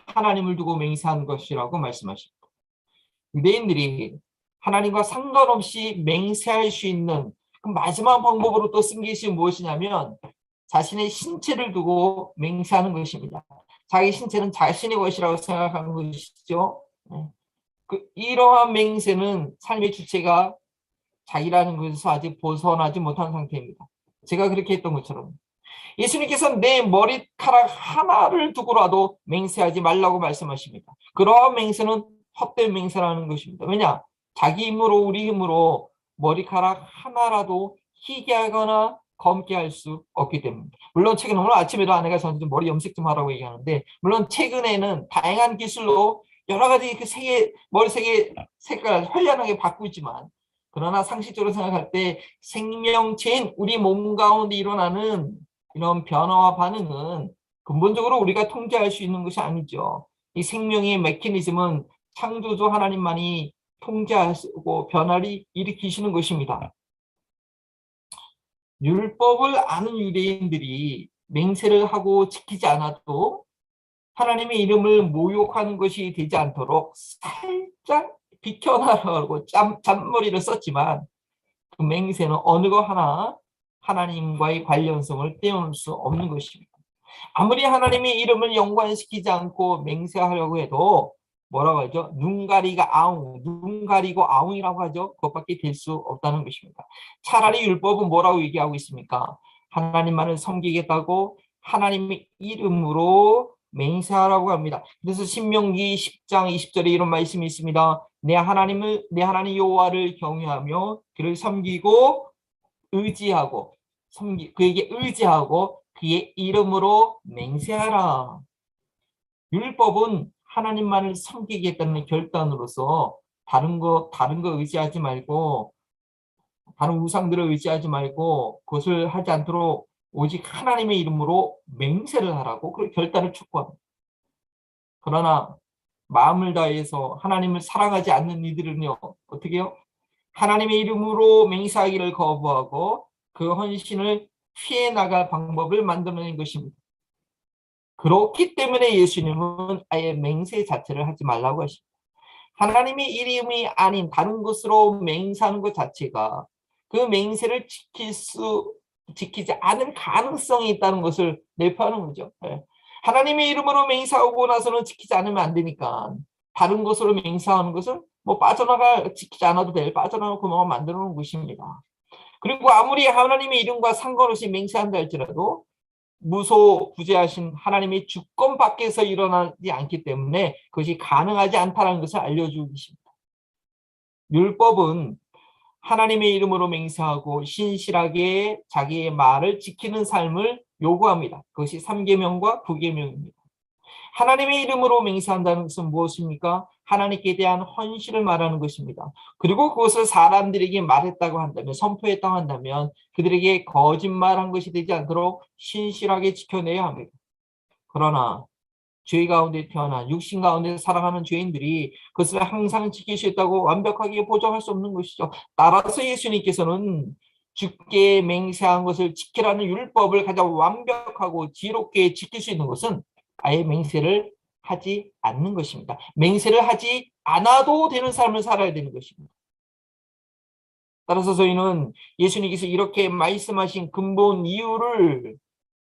하나님을 두고 맹세한 것이라고 말씀하십니다. 유대인들이 하나님과 상관없이 맹세할 수 있는 그 마지막 방법으로 또 쓴 것이 무엇이냐면 자신의 신체를 두고 맹세하는 것입니다. 자기 신체는 자신의 것이라고 생각하는 것이죠. 이러한 맹세는 삶의 주체가 자기라는 것에서 아직 벗어나지 못한 상태입니다. 제가 그렇게 했던 것처럼 예수님께서는 내 머리카락 하나를 두고라도 맹세하지 말라고 말씀하십니다. 그러한 맹세는 헛된 맹세라는 것입니다. 왜냐? 자기 힘으로 우리 힘으로 머리카락 하나라도 희게 하거나 검게 할 수 없기 때문입니다. 물론 최근에 오늘 아침에도 아내가 저한테 좀 머리 염색 좀 하라고 얘기하는데 물론 최근에는 다양한 기술로 여러 가지 그 머리색의 색깔을 현란하게 바꾸지만 그러나 상식적으로 생각할 때 생명체인 우리 몸 가운데 일어나는 이런 변화와 반응은 근본적으로 우리가 통제할 수 있는 것이 아니죠. 이 생명의 메커니즘은 창조주 하나님만이 통제하시고 변화를 일으키시는 것입니다. 율법을 아는 유대인들이 맹세를 하고 지키지 않아도 하나님의 이름을 모욕하는 것이 되지 않도록 살짝 비켜나라고 잔머리를 썼지만 그 맹세는 어느 거 하나 하나님과의 관련성을 떼어놓을 수 없는 것입니다. 아무리 하나님의 이름을 연관시키지 않고 맹세하려고 해도 뭐라고 하죠? 눈 가리고 아웅이라고 하죠. 그것밖에 될 수 없다는 것입니다. 차라리 율법은 뭐라고 얘기하고 있습니까? 하나님만을 섬기겠다고 하나님의 이름으로 맹세하라고 합니다. 그래서 신명기 10장 20절에 이런 말씀이 있습니다. 내 하나님 여호와를 경외하며 그를 섬기고 그에게 의지하고 그의 이름으로 맹세하라. 율법은 하나님만을 섬기겠다는 결단으로서 다른 거 의지하지 말고 다른 우상들을 의지하지 말고 그것을 하지 않도록 오직 하나님의 이름으로 맹세를 하라고 그 결단을 촉구합니다. 그러나 마음을 다해서 하나님을 사랑하지 않는 이들은요, 어떻게 해요? 하나님의 이름으로 맹세하기를 거부하고 그 헌신을 피해 나갈 방법을 만들어낸 것입니다. 그렇기 때문에 예수님은 아예 맹세 자체를 하지 말라고 하십니다. 하나님의 이름이 아닌 다른 것으로 맹세하는 것 자체가 그 맹세를 지키지 않을 가능성이 있다는 것을 내포하는 거죠. 하나님의 이름으로 맹세하고 나서는 지키지 않으면 안 되니까 다른 것으로 맹세하는 것은 지키지 않아도 빠져나갈 구멍을 만들어 놓은 것입니다. 그리고 아무리 하나님의 이름과 상관없이 맹세한다 할지라도 무소부재하신 하나님의 주권 밖에서 일어나지 않기 때문에 그것이 가능하지 않다는 것을 알려주고 계십니다. 율법은 하나님의 이름으로 맹세하고 신실하게 자기의 말을 지키는 삶을 요구합니다. 그것이 3계명과 9계명입니다. 하나님의 이름으로 맹세한다는 것은 무엇입니까? 하나님께 대한 헌신을 말하는 것입니다. 그리고 그것을 사람들에게 말했다고 한다면, 선포했다고 한다면 그들에게 거짓말한 것이 되지 않도록 신실하게 지켜내야 합니다. 그러나 죄 가운데 태어나 육신 가운데 살아가는 죄인들이 그것을 항상 지킬 수 있다고 완벽하게 보장할 수 없는 것이죠. 따라서 예수님께서는 주께 맹세한 것을 지키라는 율법을 가장 완벽하고 지혜롭게 지킬 수 있는 것은 아예 맹세를 하지 않는 것입니다. 맹세를 하지 않아도 되는 삶을 살아야 되는 것입니다. 따라서 저희는 예수님께서 이렇게 말씀하신 근본 이유를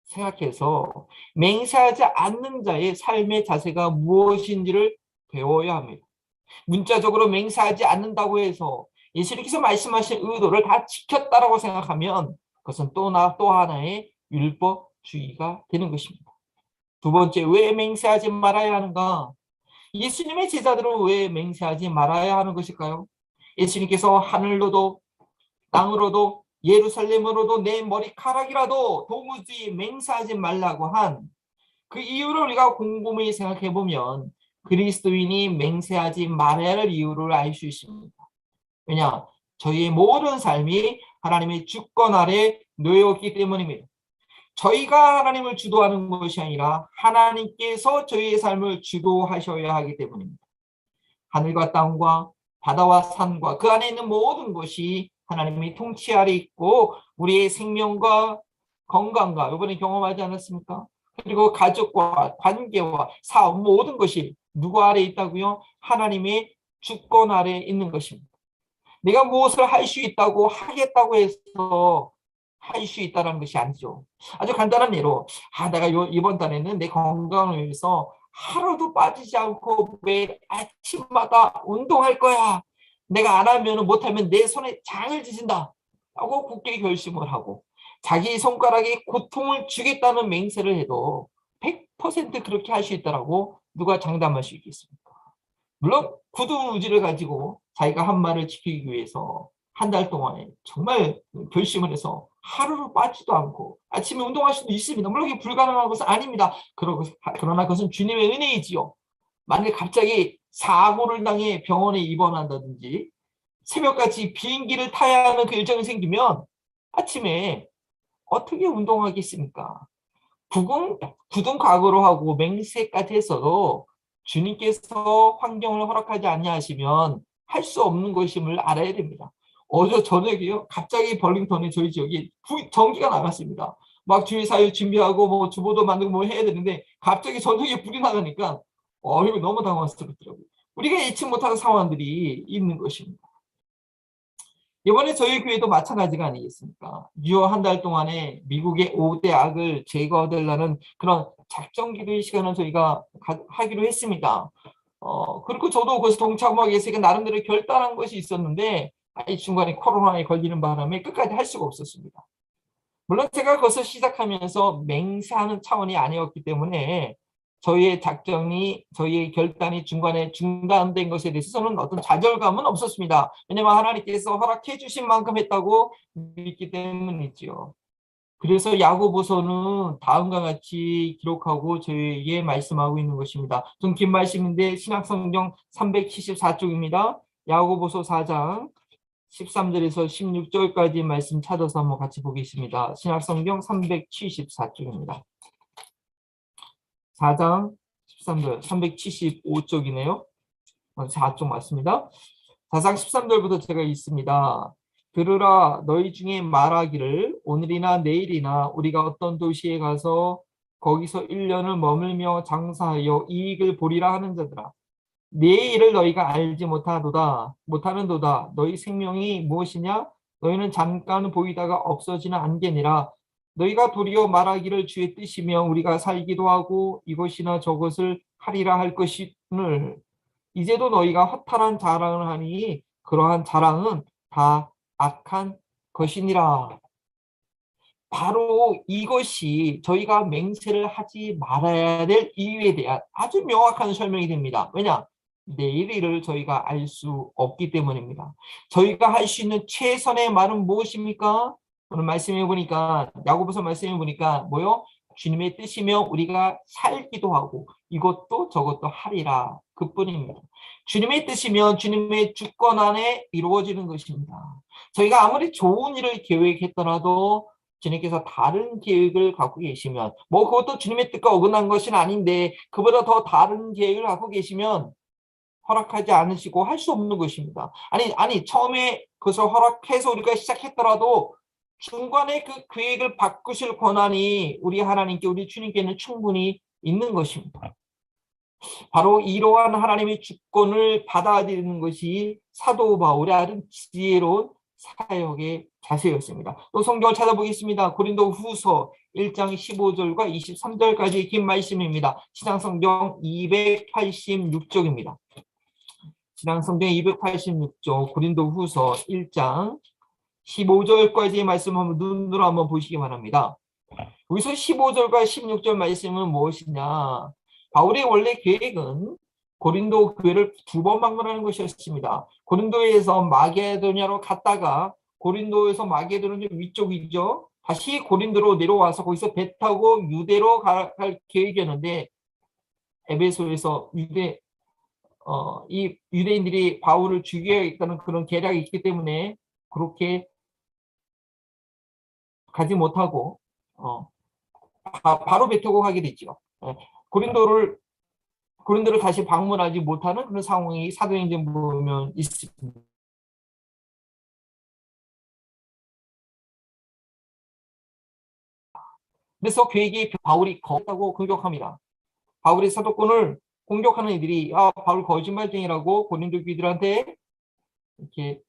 생각해서 맹세하지 않는 자의 삶의 자세가 무엇인지를 배워야 합니다. 문자적으로 맹세하지 않는다고 해서 예수님께서 말씀하신 의도를 다 지켰다라고 생각하면 그것은 또 하나의 율법주의가 되는 것입니다. 두 번째, 왜 맹세하지 말아야 하는가? 예수님의 제자들은 왜 맹세하지 말아야 하는 것일까요? 예수님께서 하늘로도 땅으로도 예루살렘으로도 내 머리카락이라도 도무지 맹세하지 말라고 한 그 이유를 우리가 곰곰이 생각해 보면 그리스도인이 맹세하지 말아야 할 이유를 알 수 있습니다. 왜냐? 저희의 모든 삶이 하나님의 주권 아래 놓여있기 때문입니다. 저희가 하나님을 주도하는 것이 아니라 하나님께서 저희의 삶을 주도하셔야 하기 때문입니다. 하늘과 땅과 바다와 산과 그 안에 있는 모든 것이 하나님의 통치 아래 있고 우리의 생명과 건강과 이번에 경험하지 않았습니까? 그리고 가족과 관계와 사업 모든 것이 누구 아래 있다고요? 하나님의 주권 아래 있는 것입니다. 내가 무엇을 할 수 있다고 하겠다고 해서 할 수 있다는 것이 아니죠. 아주 간단한 예로 내가 이번 달에는 내 건강을 위해서 하루도 빠지지 않고 매일 아침마다 운동할 거야. 내가 안 하면 못하면 내 손에 장을 지진다 하고 굳게 결심을 하고 자기 손가락에 고통을 주겠다는 맹세를 해도 100% 그렇게 할 수 있다라고 누가 장담할 수 있겠습니까? 물론 굳은 의지를 가지고 자기가 한 말을 지키기 위해서 한 달 동안에 정말 결심을 해서 하루를 빠지도 않고 아침에 운동할 수도 있습니다. 물론 이게 불가능한 것은 아닙니다. 그러나 그것은 주님의 은혜이지요. 만약에 갑자기 사고를 당해 병원에 입원한다든지 새벽까지 비행기를 타야 하는 그 일정이 생기면 아침에 어떻게 운동하겠습니까? 굳은 각오로 하고 맹세까지 했어도 주님께서 환경을 허락하지 아니하시면 할 수 없는 것임을 알아야 됩니다. 어제 저녁에요. 갑자기 벌링턴에 저희 지역에 전기가 나갔습니다. 막 주일 사일 준비하고 뭐 주보도 만들고 뭐 해야 되는데 갑자기 저녁에 불이 나가니까 이거 너무 당황스럽더라고요. 우리가 예측 못하는 상황들이 있는 것입니다. 이번에 저희 교회도 마찬가지가 아니겠습니까? 6월 한 달 동안에 미국의 5대 악을 제거하려는 그런 작정 기도의 시간을 저희가 하기로 했습니다. 그리고 저도 그것을 동참하기 위해서 나름대로 결단한 것이 있었는데 이 중간에 코로나에 걸리는 바람에 끝까지 할 수가 없었습니다. 물론 제가 그것을 시작하면서 맹세하는 차원이 아니었기 때문에 저희의 결단이 중간에 중단된 것에 대해서는 어떤 좌절감은 없었습니다. 왜냐하면 하나님께서 허락해 주신 만큼 했다고 믿기 때문이지요. 그래서 야고보서는 다음과 같이 기록하고 저희에게 말씀하고 있는 것입니다. 좀 긴 말씀인데 신약성경 374쪽입니다. 야고보서 4장 13절에서 16절까지 말씀 찾아서 한번 같이 보겠습니다. 신약성경 374쪽입니다. 4장 13절 375쪽이네요. 4쪽 맞습니다. 4장 13절부터 제가 읽습니다. 들으라 너희 중에 말하기를 오늘이나 내일이나 우리가 어떤 도시에 가서 거기서 1년을 머물며 장사하여 이익을 보리라 하는 자들아 네 일을 너희가 알지 못하는도다 너희 생명이 무엇이냐 너희는 잠깐 보이다가 없어지는 안개니라 너희가 도리어 말하기를 주의 뜻이며 우리가 살기도 하고 이것이나 저것을 하리라 할 것이늘 이제도 너희가 허탈한 자랑을 하니 그러한 자랑은 다 악한 것이니라. 바로 이것이 저희가 맹세를 하지 말아야 될 이유에 대한 아주 명확한 설명이 됩니다. 왜냐? 내일 일을 저희가 알 수 없기 때문입니다. 저희가 할 수 있는 최선의 말은 무엇입니까? 오늘 말씀해 보니까 야고보서 말씀해 보니까 뭐요? 주님의 뜻이며 우리가 살기도 하고 이것도 저것도 하리라 그뿐입니다. 주님의 뜻이면 주님의 주권 안에 이루어지는 것입니다. 저희가 아무리 좋은 일을 계획했더라도 주님께서 다른 계획을 갖고 계시면 그것도 주님의 뜻과 어긋난 것은 아닌데 그보다 더 다른 계획을 갖고 계시면 허락하지 않으시고 할 수 없는 것입니다. 아니 처음에 그것을 허락해서 우리가 시작했더라도 중간에 그 계획을 바꾸실 권한이 우리 하나님께 우리 주님께는 충분히 있는 것입니다. 바로 이러한 하나님의 주권을 받아들이는 것이 사도 바울의 아주 지혜로운 사역의 자세였습니다. 또 성경을 찾아보겠습니다. 고린도 후서 1장 15절과 23절까지 긴 말씀입니다. 신약성경 286쪽입니다. 신약성경 286쪽 고린도 후서 1장 15절까지의 말씀 한번 눈으로 한번 보시기 바랍니다. 여기서 15절과 16절 말씀은 무엇이냐? 바울의 원래 계획은 고린도 교회를 2번 방문하는 것이었습니다. 고린도에서 마게도냐로 갔다가 고린도에서 마게도냐 위쪽이죠. 다시 고린도로 내려와서 거기서 배 타고 유대로 갈 계획이었는데 에베소에서 이 유대인들이 바울을 죽여야겠다는 그런 계략이 있기 때문에 그렇게 가지 못하고 바로 배 타고 가게 됐죠. 고린도를 다시 방문하지 못하는 그런 상황이 사도행전 보면 있습니다. 그래서 그에게 바울이 거짓다고 공격합니다. 바울의 사도권을 공격하는 이들이 바울 거짓말쟁이라고 고린도 교인들한테 이렇게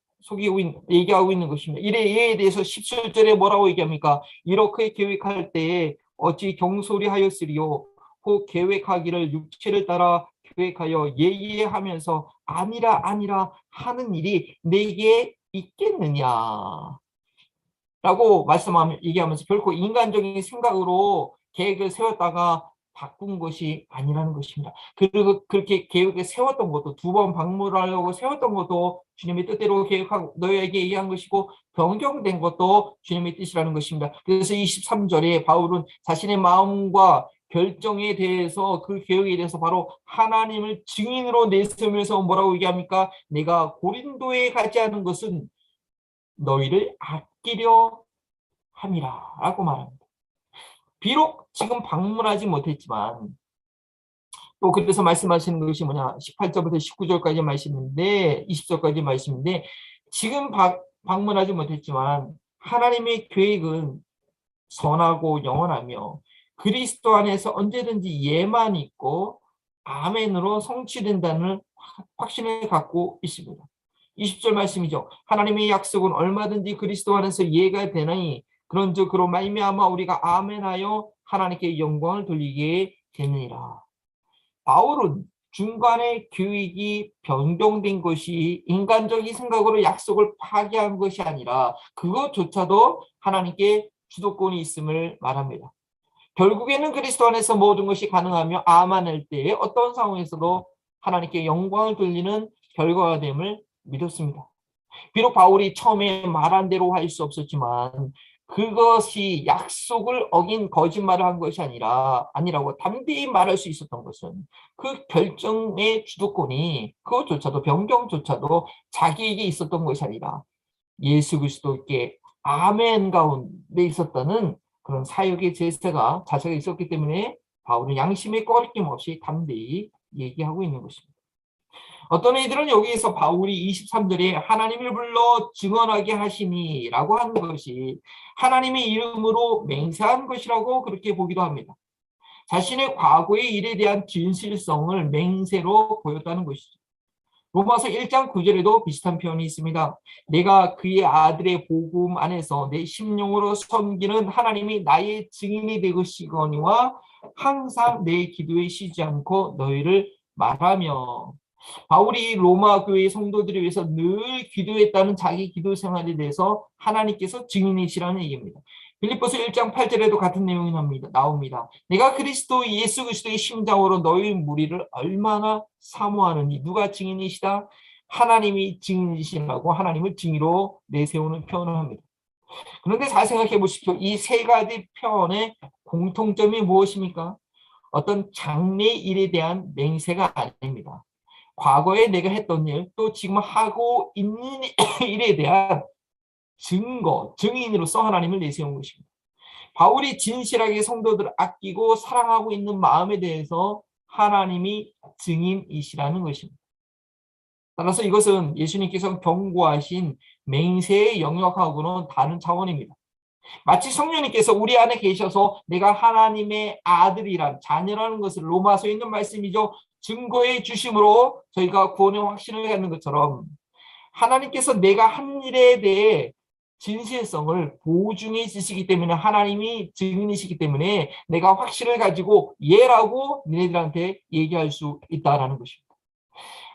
얘기하고 있는 것입니다. 이에 대해서 17절에 뭐라고 얘기합니까? 이렇게 계획할 때에 어찌 경솔이하였으리요? 그 계획하기를 육체를 따라 계획하여 예의하면서 아니라 하는 일이 내게 있겠느냐? 라고 얘기하면서 결코 인간적인 생각으로 계획을 세웠다가 바꾼 것이 아니라는 것입니다. 그리고 그렇게 계획을 세웠던 것도 2번 방문하려고 세웠던 것도 주님의 뜻대로 계획하고 너희에게 얘기한 것이고 변경된 것도 주님의 뜻이라는 것입니다. 그래서 23절에 바울은 자신의 마음과 결정에 대해서 그 계획에 대해서 바로 하나님을 증인으로 내세우면서 뭐라고 얘기합니까? 내가 고린도에 가지 않은 것은 너희를 아끼려 함이라 라고 말합니다. 비록 지금 방문하지 못했지만 또 그래서 말씀하시는 것이 뭐냐 18절부터 19절까지 말씀인데 20절까지 말씀인데 지금 방문하지 못했지만 하나님의 계획은 선하고 영원하며 그리스도 안에서 언제든지 예만 있고 아멘으로 성취된다는 확신을 갖고 있습니다. 20절 말씀이죠. 하나님의 약속은 얼마든지 그리스도 안에서 예가 되나니 그런즉 그로 말미암아 우리가 아멘하여 하나님께 영광을 돌리게 되느니라. 바울은 중간에 계획이 변경된 것이 인간적인 생각으로 약속을 파기한 것이 아니라 그것조차도 하나님께 주도권이 있음을 말합니다. 결국에는 그리스도 안에서 모든 것이 가능하며 아멘할 때에 어떤 상황에서도 하나님께 영광을 돌리는 결과가 됨을 믿었습니다. 비록 바울이 처음에 말한 대로 할 수 없었지만 그것이 약속을 어긴 거짓말을 한 것이 아니라고 담대히 말할 수 있었던 것은 그 결정의 주도권이 그것조차도 변경조차도 자기에게 있었던 것이 아니라 예수 그리스도께 아멘 가운데 있었다는 그런 사역의 자세가 있었기 때문에 바울은 양심에 꺼리낌 없이 담대히 얘기하고 있는 것입니다. 어떤 이들은 여기에서 바울이 23절에 하나님을 불러 증언하게 하시니 라고 하는 것이 하나님의 이름으로 맹세한 것이라고 그렇게 보기도 합니다. 자신의 과거의 일에 대한 진실성을 맹세로 보였다는 것이죠. 로마서 1장 9절에도 비슷한 표현이 있습니다. 내가 그의 아들의 복음 안에서 내 심령으로 섬기는 하나님이 나의 증인이 되시거니와 항상 내 기도에 쉬지 않고 너희를 말하며 바울이 로마 교회 성도들을 위해서 늘 기도했다는 자기 기도 생활에 대해서 하나님께서 증인이시라는 얘기입니다. 빌립보서 1장 8절에도 같은 내용이 나옵니다. 내가 예수 그리스도의 심장으로 너희 무리를 얼마나 사모하느니 누가 증인이시다? 하나님이 증인이시라고 하나님을 증인으로 내세우는 표현을 합니다. 그런데 잘 생각해 보십시오. 이 세 가지 표현의 공통점이 무엇입니까? 어떤 장래 일에 대한 맹세가 아닙니다. 과거에 내가 했던 일, 또 지금 하고 있는 일에 대한 증거, 증인으로서 하나님을 내세운 것입니다. 바울이 진실하게 성도들을 아끼고 사랑하고 있는 마음에 대해서 하나님이 증인이시라는 것입니다. 따라서 이것은 예수님께서 경고하신 맹세의 영역하고는 다른 차원입니다. 마치 성령님께서 우리 안에 계셔서 내가 하나님의 아들이란 자녀라는 것을 로마서에 있는 말씀이죠. 증거해 주심으로 저희가 구원의 확신을 갖는 것처럼 하나님께서 내가 한 일에 대해 진실성을 보증해 주시기 때문에 하나님이 증인이시기 때문에 내가 확신을 가지고 예라고 너희들한테 얘기할 수 있다라는 것입니다.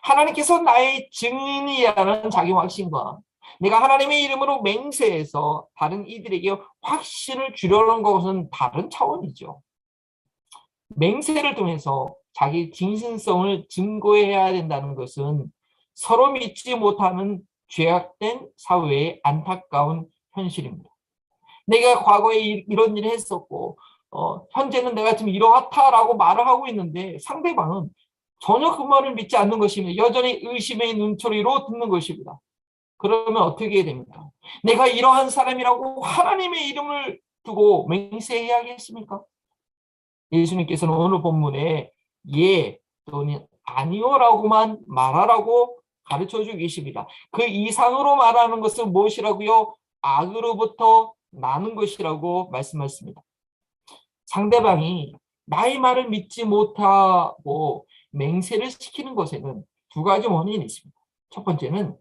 하나님께서 나의 증인이라는 자기 확신과 내가 하나님의 이름으로 맹세해서 다른 이들에게 확신을 주려는 것은 다른 차원이죠. 맹세를 통해서 자기 진실성을 증거해야 된다는 것은 서로 믿지 못하는 죄악된 사회의 안타까운 현실입니다. 내가 과거에 이런 일을 했었고 현재는 내가 지금 이러하다라고 말을 하고 있는데 상대방은 전혀 그 말을 믿지 않는 것입니다. 여전히 의심의 눈초리로 듣는 것입니다. 그러면 어떻게 해야 됩니까? 내가 이러한 사람이라고 하나님의 이름을 두고 맹세해야겠습니까? 예수님께서는 오늘 본문에 예 또는 아니요라고만 말하라고 가르쳐주고 계십니다. 그 이상으로 말하는 것은 무엇이라고요? 악으로부터 나는 것이라고 말씀하십니다. 상대방이 나의 말을 믿지 못하고 맹세를 시키는 것에는 두 가지 원인이 있습니다. 첫 번째는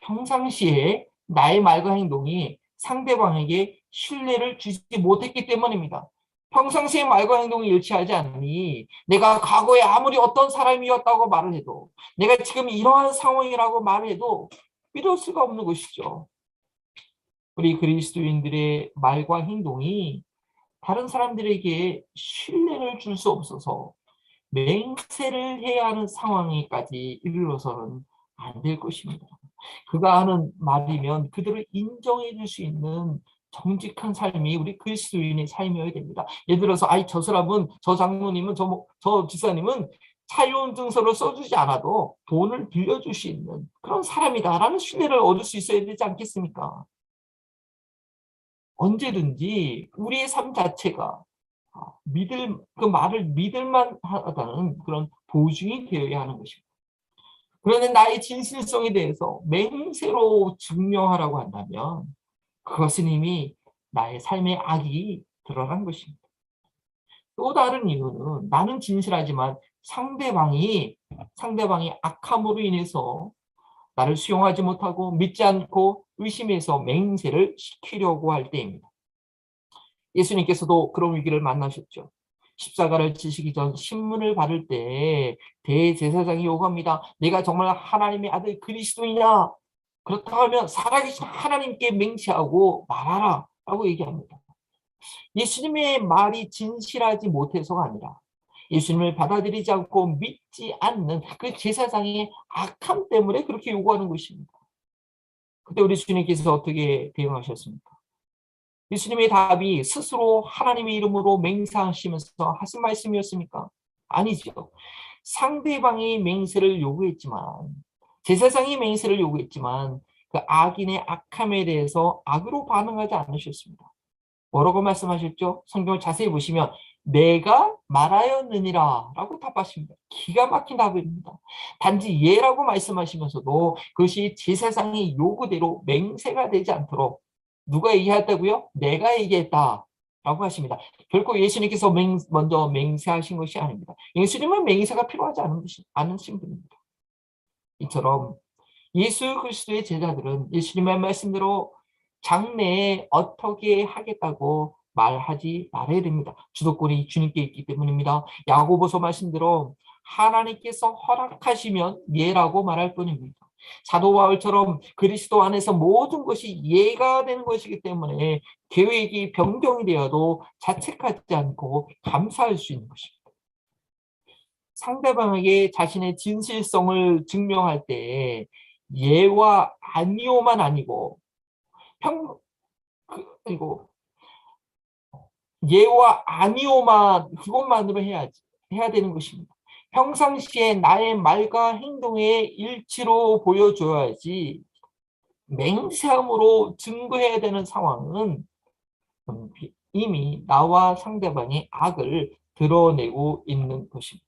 평상시에 나의 말과 행동이 상대방에게 신뢰를 주지 못했기 때문입니다. 평상시에 말과 행동이 일치하지 않으니 내가 과거에 아무리 어떤 사람이었다고 말을 해도 내가 지금 이러한 상황이라고 말해도 믿을 수가 없는 것이죠. 우리 그리스도인들의 말과 행동이 다른 사람들에게 신뢰를 줄 수 없어서 맹세를 해야 하는 상황에까지 이르러서는 안 될 것입니다. 그가 하는 말이면 그들을 인정해 줄 수 있는 정직한 삶이 우리 그리스도인의 삶이어야 됩니다. 예를 들어서 저 사람은 저 장로님은 저 집사님은 차용증서를 써주지 않아도 돈을 빌려줄 수 있는 그런 사람이다라는 신뢰를 얻을 수 있어야 되지 않겠습니까? 언제든지 우리의 삶 자체가 그 말을 믿을만 하다는 그런 보증이 되어야 하는 것입니다. 그런데 나의 진실성에 대해서 맹세로 증명하라고 한다면 그것은 이미 나의 삶의 악이 드러난 것입니다. 또 다른 이유는 나는 진실하지만 상대방이 악함으로 인해서 나를 수용하지 못하고 믿지 않고 의심해서 맹세를 시키려고 할 때입니다. 예수님께서도 그런 위기를 만나셨죠. 십자가를 지시기 전 신문을 받을 때 대제사장이 요구합니다. 내가 정말 하나님의 아들 그리스도이냐? 그렇다고 하면 살아계신 하나님께 맹세하고 말하라 라고 얘기합니다. 예수님의 말이 진실하지 못해서가 아니라 예수님을 받아들이지 않고 믿지 않는 그 제사장의 악함 때문에 그렇게 요구하는 것입니다. 그때 우리 주님께서 어떻게 대응하셨습니까? 예수님의 답이 스스로 하나님의 이름으로 맹세하시면서 하신 말씀이었습니까? 아니죠. 상대방이 맹세를 요구했지만 제사장이 맹세를 요구했지만 그 악인의 악함에 대해서 악으로 반응하지 않으셨습니다. 뭐라고 말씀하셨죠? 성경을 자세히 보시면 내가 말하였느니라 라고 답하십니다. 기가 막힌 답입니다. 단지 예라고 말씀하시면서도 그것이 제사장의 요구대로 맹세가 되지 않도록 누가 얘기했다고요? 내가 얘기했다 라고 하십니다. 결코 예수님께서 먼저 맹세하신 것이 아닙니다. 예수님은 맹세가 필요하지 않으신 분입니다. 이처럼 예수 그리스도의 제자들은 예수님의 말씀대로 장래에 어떻게 하겠다고 말하지 말아야 됩니다. 주도권이 주님께 있기 때문입니다. 야고보서 말씀대로 하나님께서 허락하시면 예라고 말할 뿐입니다. 사도 바울처럼 그리스도 안에서 모든 것이 예가 되는 것이기 때문에 계획이 변경이 되어도 자책하지 않고 감사할 수 있는 것입니다. 상대방에게 자신의 진실성을 증명할 때 예와 아니오만 아니고 그리고 예와 아니오만 그것만으로 해야 되는 것입니다. 평상시에 나의 말과 행동의 일치로 보여줘야지 맹세함으로 증거해야 되는 상황은 이미 나와 상대방의 악을 드러내고 있는 것입니다.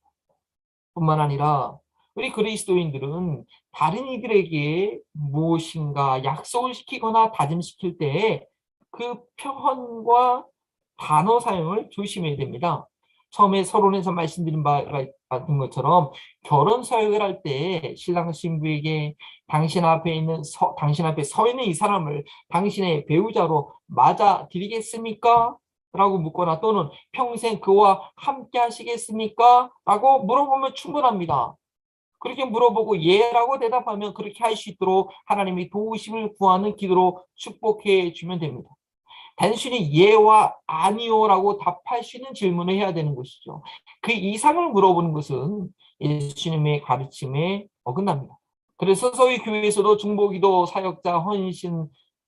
뿐만 아니라 우리 그리스도인들은 다른 이들에게 무엇인가 약속을 시키거나 다짐시킬 때 그 표현과 단어 사용을 조심해야 됩니다. 처음에 서론에서 말씀드린 바가 같은 것처럼 결혼 서약을 할 때 신랑 신부에게 당신 앞에 서 있는 이 사람을 당신의 배우자로 맞아 드리겠습니까? 라고 묻거나 또는 평생 그와 함께 하시겠습니까? 라고 물어보면 충분합니다. 그렇게 물어보고 예라고 대답하면 그렇게 할 수 있도록 하나님이 도우심을 구하는 기도로 축복해 주면 됩니다. 단순히 예와 아니오라고 답할 수 있는 질문을 해야 되는 것이죠. 그 이상을 물어보는 것은 예수님의 가르침에 어긋납니다. 그래서 서서히 교회에서도 중보기도 사역자 헌신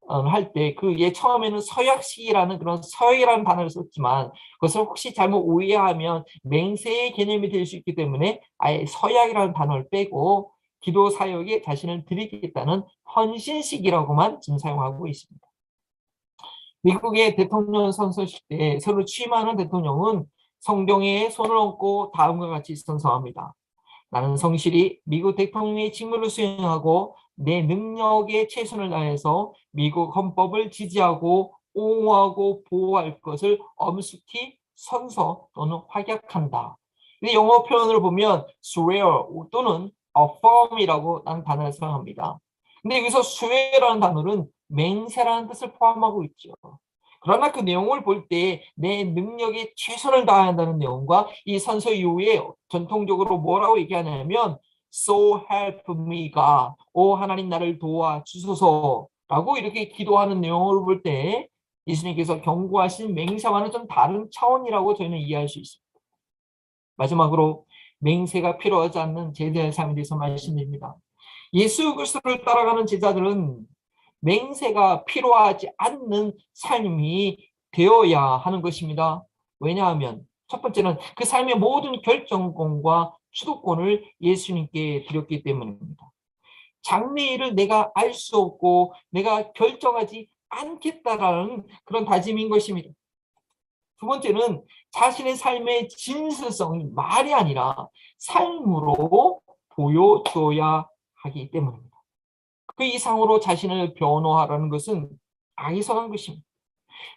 할 때 그 처음에는 서약식이라는 그런 서약이라는 단어를 썼지만 그것을 혹시 잘못 오해하면 맹세의 개념이 될 수 있기 때문에 아예 서약이라는 단어를 빼고 기도 사역에 자신을 드리겠다는 헌신식이라고만 지금 사용하고 있습니다. 미국의 대통령 선서식 때 새로 취임하는 대통령은 성경에 손을 얹고 다음과 같이 선서합니다. 나는 성실히 미국 대통령의 직무를 수행하고 내 능력에 최선을 다해서 미국 헌법을 지지하고 옹호하고 보호할 것을 엄숙히 선서 또는 확약한다. 영어 표현을 보면 swear 또는 affirm이라고 하는 단어를 사용합니다. 근데 여기서 swear라는 단어는 맹세라는 뜻을 포함하고 있죠. 그러나 그 내용을 볼 때 내 능력에 최선을 다해야 한다는 내용과 이 선서 이후에 전통적으로 뭐라고 얘기하냐면 So help me가 오 하나님 나를 도와주소서라고 이렇게 기도하는 내용을 볼 때 예수님께서 경고하신 맹세와는 좀 다른 차원이라고 저희는 이해할 수 있습니다. 마지막으로 맹세가 필요하지 않는 제자의 삶에 대해서 말씀드립니다. 예수 그리스도를 따라가는 제자들은 맹세가 필요하지 않는 삶이 되어야 하는 것입니다. 왜냐하면 첫 번째는 그 삶의 모든 결정권과 주도권을 예수님께 드렸기 때문입니다. 장래일을 내가 알 수 없고 내가 결정하지 않겠다라는 그런 다짐인 것입니다. 두 번째는 자신의 삶의 진실성이 말이 아니라 삶으로 보여줘야 하기 때문입니다. 그 이상으로 자신을 변호하라는 것은 악이 성한 것입니다.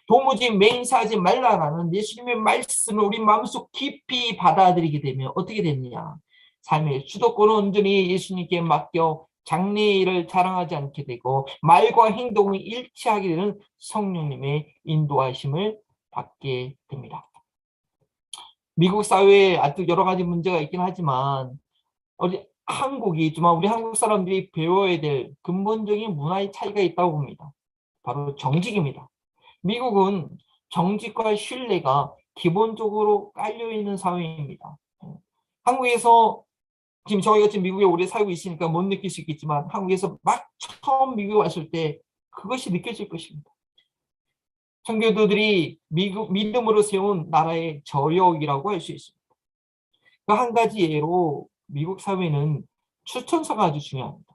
도무지 맹세하지 말라라는 예수님의 말씀을 우리 마음속 깊이 받아들이게 되면 어떻게 되느냐. 삶의 주도권을 온전히 예수님께 맡겨 장래의 일을 자랑하지 않게 되고 말과 행동이 일치하게 되는 성령님의 인도하심을 받게 됩니다. 미국 사회에 아주 여러 가지 문제가 있긴 하지만 우리 한국 사람들이 배워야 될 근본적인 문화의 차이가 있다고 봅니다. 바로 정직입니다. 미국은 정직과 신뢰가 기본적으로 깔려있는 사회입니다. 한국에서 저희가 지금 미국에 오래 살고 있으니까 못 느낄 수 있겠지만 한국에서 막 처음 미국에 왔을 때 그것이 느껴질 것입니다. 청교도들이 믿음으로 세운 나라의 저역이라고 할 수 있습니다. 그 한 가지 예로 미국 사회는 추천서가 아주 중요합니다.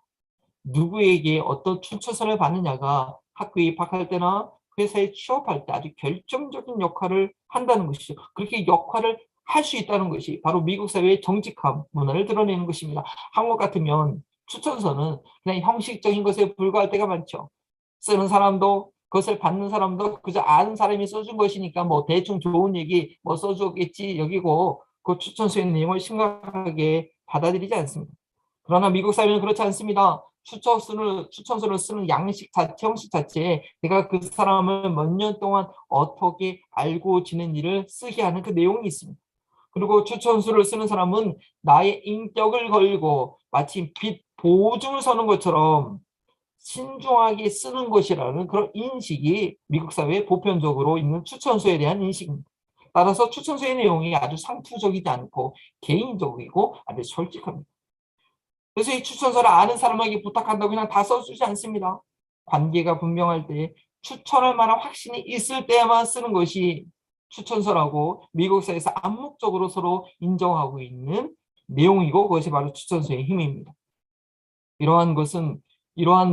누구에게 어떤 추천서를 받느냐가 학교에 입학할 때나 회사에 취업할 때 아주 결정적인 역할을 한다는 것이죠. 그렇게 역할을 할 수 있다는 것이 바로 미국 사회의 정직함 문화를 드러내는 것입니다. 한국 같으면 추천서는 그냥 형식적인 것에 불과할 때가 많죠. 쓰는 사람도 그것을 받는 사람도 그저 아는 사람이 써준 것이니까 뭐 대충 좋은 얘기 뭐 써주겠지 여기고 그 추천서의 내용을 심각하게 받아들이지 않습니다. 그러나 미국 사회는 그렇지 않습니다. 추천서를 쓰는 형식 자체에 내가 그 사람을 몇 년 동안 어떻게 알고 지낸 일을 쓰게 하는 그 내용이 있습니다. 그리고 추천서를 쓰는 사람은 나의 인격을 걸고 마치 빚 보증을 서는 것처럼 신중하게 쓰는 것이라는 그런 인식이 미국 사회에 보편적으로 있는 추천서에 대한 인식입니다. 따라서 추천서의 내용이 아주 상투적이지 않고 개인적이고 아주 솔직합니다. 그래서 이 추천서를 아는 사람에게 부탁한다고 그냥 다 써주지 않습니다. 관계가 분명할 때 추천할 만한 확신이 있을 때만 쓰는 것이 추천서라고 미국사에서 암묵적으로 서로 인정하고 있는 내용이고, 그것이 바로 추천서의 힘입니다. 이러한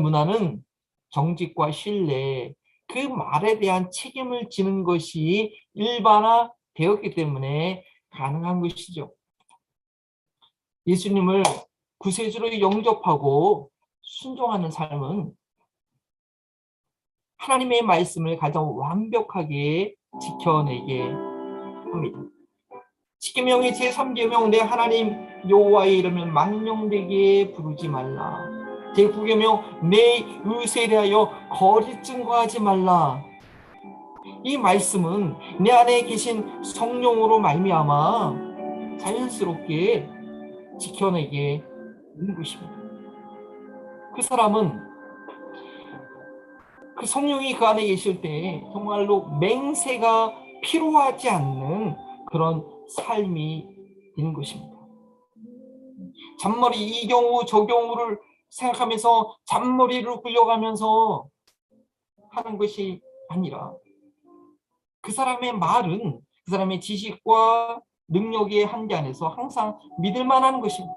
문화는 정직과 신뢰, 그 말에 대한 책임을 지는 것이 일반화되었기 때문에 가능한 것이죠. 예수님을 구세주로 영접하고 순종하는 삶은 하나님의 말씀을 가장 완벽하게 지켜내게 합니다. 십계명의 제3계명, 내 하나님 여호와의 이름을 망령되게 부르지 말라. 제9계명, 내 의세에 대하여 거짓 증거하지 말라. 이 말씀은 내 안에 계신 성령으로 말미암아 자연스럽게 지켜내게 되는 것입니다. 그 사람은 그 성령이 그 안에 계실 때 정말로 맹세가 필요하지 않는 그런 삶이 되는 것입니다. 잔머리 이 경우 저 경우를 생각하면서 잔머리를 굴려가면서 하는 것이 아니라, 그 사람의 말은 그 사람의 지식과 능력의 한계 안에서 항상 믿을 만한 것입니다.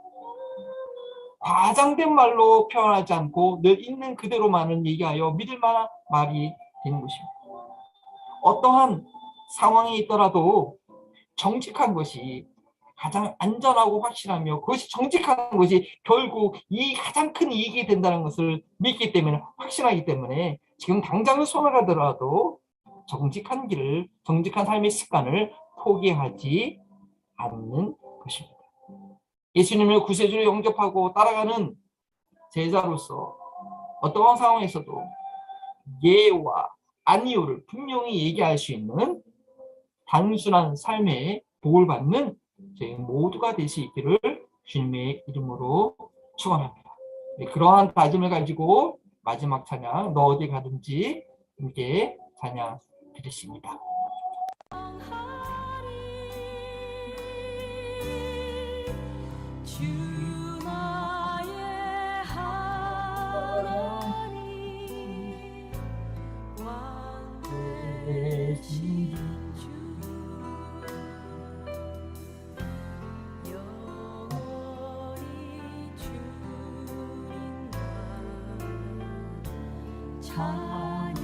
과장된 말로 표현하지 않고 늘 있는 그대로만을 얘기하여 믿을 만한 말이 되는 것입니다. 어떠한 상황이 있더라도 정직한 것이 가장 안전하고 확실하며, 그것이 정직한 것이 결국 이 가장 큰 이익이 된다는 것을 믿기 때문에, 확신하기 때문에 지금 당장은 손을 하더라도 정직한 길을, 정직한 삶의 습관을 포기하지 않는 것입니다. 예수님을 구세주로 영접하고 따라가는 제자로서 어떠한 상황에서도 예와 아니오를 분명히 얘기할 수 있는 단순한 삶의 복을 받는 저희 모두가 될 수 있기를 주님의 이름으로 축원합니다. 그러한 다짐을 가지고 마지막 찬양, 너 어디 가든지 함께 찬양 드리십니다. 주 나의 하나님 왕 되신 주 영원히 주님과 찬양하리.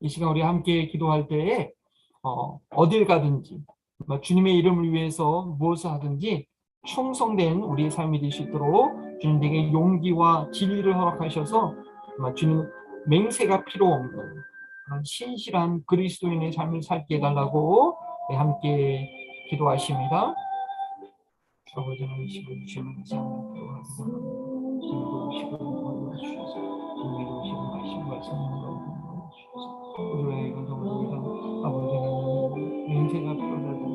이 시간 우리 함께 기도할 때에 어딜 가든지 주님의 이름을 위해서 무엇을 하든지 충성된 우리의 삶이 될 수 있도록 주님에게 용기와 진리를 허락하셔서 주님 맹세가 필요 없는 그런 신실한 그리스도인의 삶을 살게 해달라고 함께 기도하십니다. 아버지 하나님 주님을 감사합니다. 주님도 오시고 도와주셔서 주님도 오시고 말씀을 주셔서 우리의 감동을 아버지 하나님 맹세가 필요하다는 그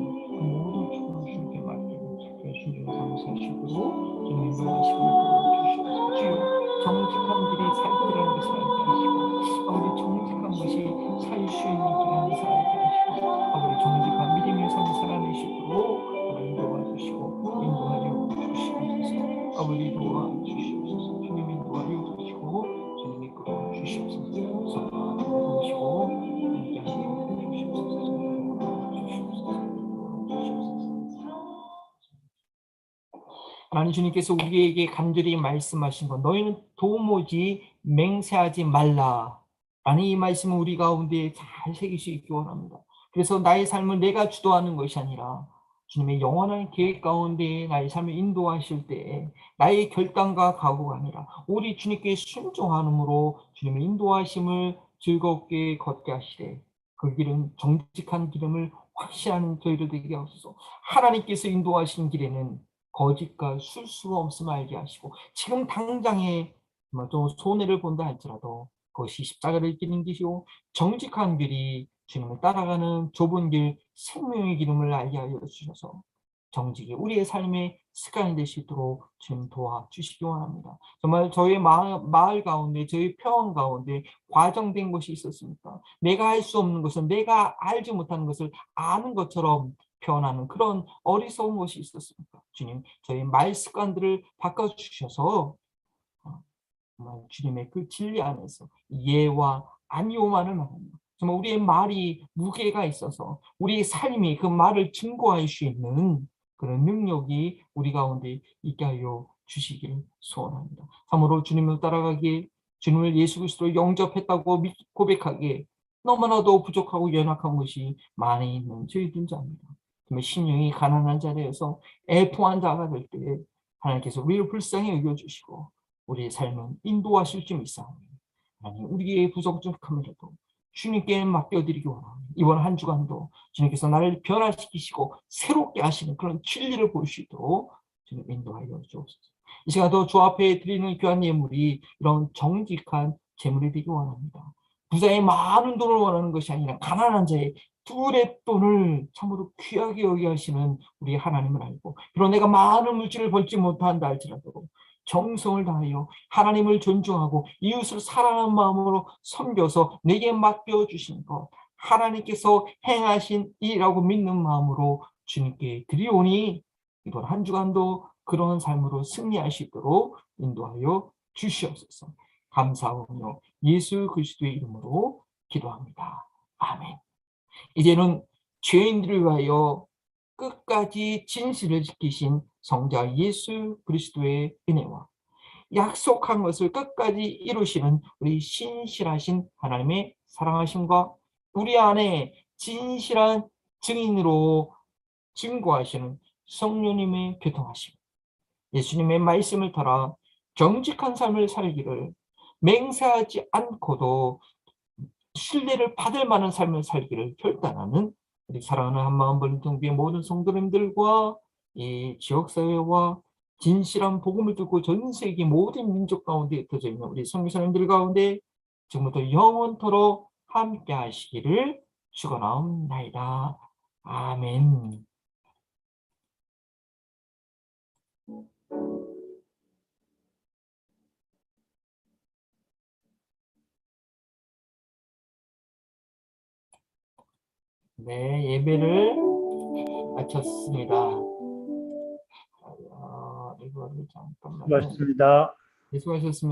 모든 축복을 주님께 맡기고 주님 감사하시고 주님 인도하시고 도와주시옵소서. 주여 정직한 길이 살 길이라는 것을 알게 하시고 아버지 정직한 것이 살 수 있는 길이라는 것을 알게 하시고 아버지 정직한 믿음의 삶을 살아낼 수 있도록 도와주시고 인도하여 주시옵소서. 아버지 도와주시옵소서. 주님이 도와여 주시고 주님이 이끌어 주시옵소서. 성령 도우시고 함께하여 주시옵소서. 하나님 주님께서 우리에게 간절히 말씀하신 것, 너희는 도무지 맹세하지 말라 라는 이 말씀을 우리 가운데 잘 새길 수 있기 원합니다. 그래서 나의 삶을 내가 주도하는 것이 아니라 주님의 영원한 계획 가운데 나의 삶을 인도하실 때 나의 결단과 각오가 아니라 우리 주님께 순종함으로 주님의 인도하심을 즐겁게 걷게 하시되 그 길은 정직한 길임을 확신하는 저희들 되게 하소서. 하나님께서 인도하신 길에는 거짓과 술수가 없음을 알게 하시고 지금 당장에 좀 손해를 본다 할지라도 그것이 십자가를 지는 길이요 정직한 길이 주님을 따라가는 좁은 길 생명의 기름을 알게 하여 주셔서 정직이 우리의 삶의 습관이 될 수 있도록 주님 도와주시기 원합니다. 정말 저희 마을 가운데 저희 평원 가운데 과정된 것이 있었습니까? 내가 할 수 없는 것은 내가 알지 못하는 것을 아는 것처럼 표현하는 그런 어리석은 것이 있었습니까? 주님 저희 말 습관들을 바꿔주셔서 주님의 그 진리 안에서 예와 아니오만을 말합니다. 정말 우리의 말이 무게가 있어서 우리의 삶이 그 말을 증거할 수 있는 그런 능력이 우리 가운데 있게 하여 주시기를 소원합니다. 참으로 주님을 따라가기에 주님을 예수 그리스도로 영접했다고 고백하기에 너무나도 부족하고 연약한 것이 많이 있는 저희들 자입니다. 심령이 가난한 자리에서 애통한 자가 될 때 하나님께서 우리를 불쌍히 여겨주시고 우리의 삶은 인도하실 줄 믿사오니 하나님 우리의 부족함이라도 주님께 맡겨드리기 원합니다. 이번 한 주간도 주님께서 나를 변화시키시고 새롭게 하시는 그런 진리를 볼 수 있도록 주님 인도하여 주옵소서. 이 시간도 주 앞에 드리는 귀한 예물이 이런 정직한 재물이 되기 원합니다. 부자의 많은 돈을 원하는 것이 아니라 가난한 자의 둘의 돈을 참으로 귀하게 여기 하시는 우리 하나님을 알고 비록 내가 많은 물질을 벌지 못한다 할지라도 정성을 다하여 하나님을 존중하고 이웃을 사랑하는 마음으로 섬겨서 내게 맡겨주신 것 하나님께서 행하신 일이라고 믿는 마음으로 주님께 드리오니 이번 한 주간도 그런 삶으로 승리할 수 있도록 인도하여 주시옵소서. 감사하며 예수 그리스도의 이름으로 기도합니다. 아멘. 이제는 죄인들을 위하여 끝까지 진실을 지키신 성자 예수 그리스도의 은혜와 약속한 것을 끝까지 이루시는 우리 신실하신 하나님의 사랑하심과 우리 안에 진실한 증인으로 증거하시는 성령님의 교통하심, 예수님의 말씀을 따라 정직한 삶을 살기를 맹세하지 않고도 신뢰를 받을 만한 삶을 살기를 결단하는 우리 사랑하는 한마음 벌림통교의 모든 성도님들과 이 지역사회와 진실한 복음을 듣고 전 세계 모든 민족 가운데 흩어져 있는 우리 선교사님들 가운데 지금부터 영원토록 함께 하시기를 축원하옵나이다. 아멘. 네, 예배를 마쳤습니다. 이거를 잠깐만요. 수고하셨습니다. 네, 수고하셨습니다.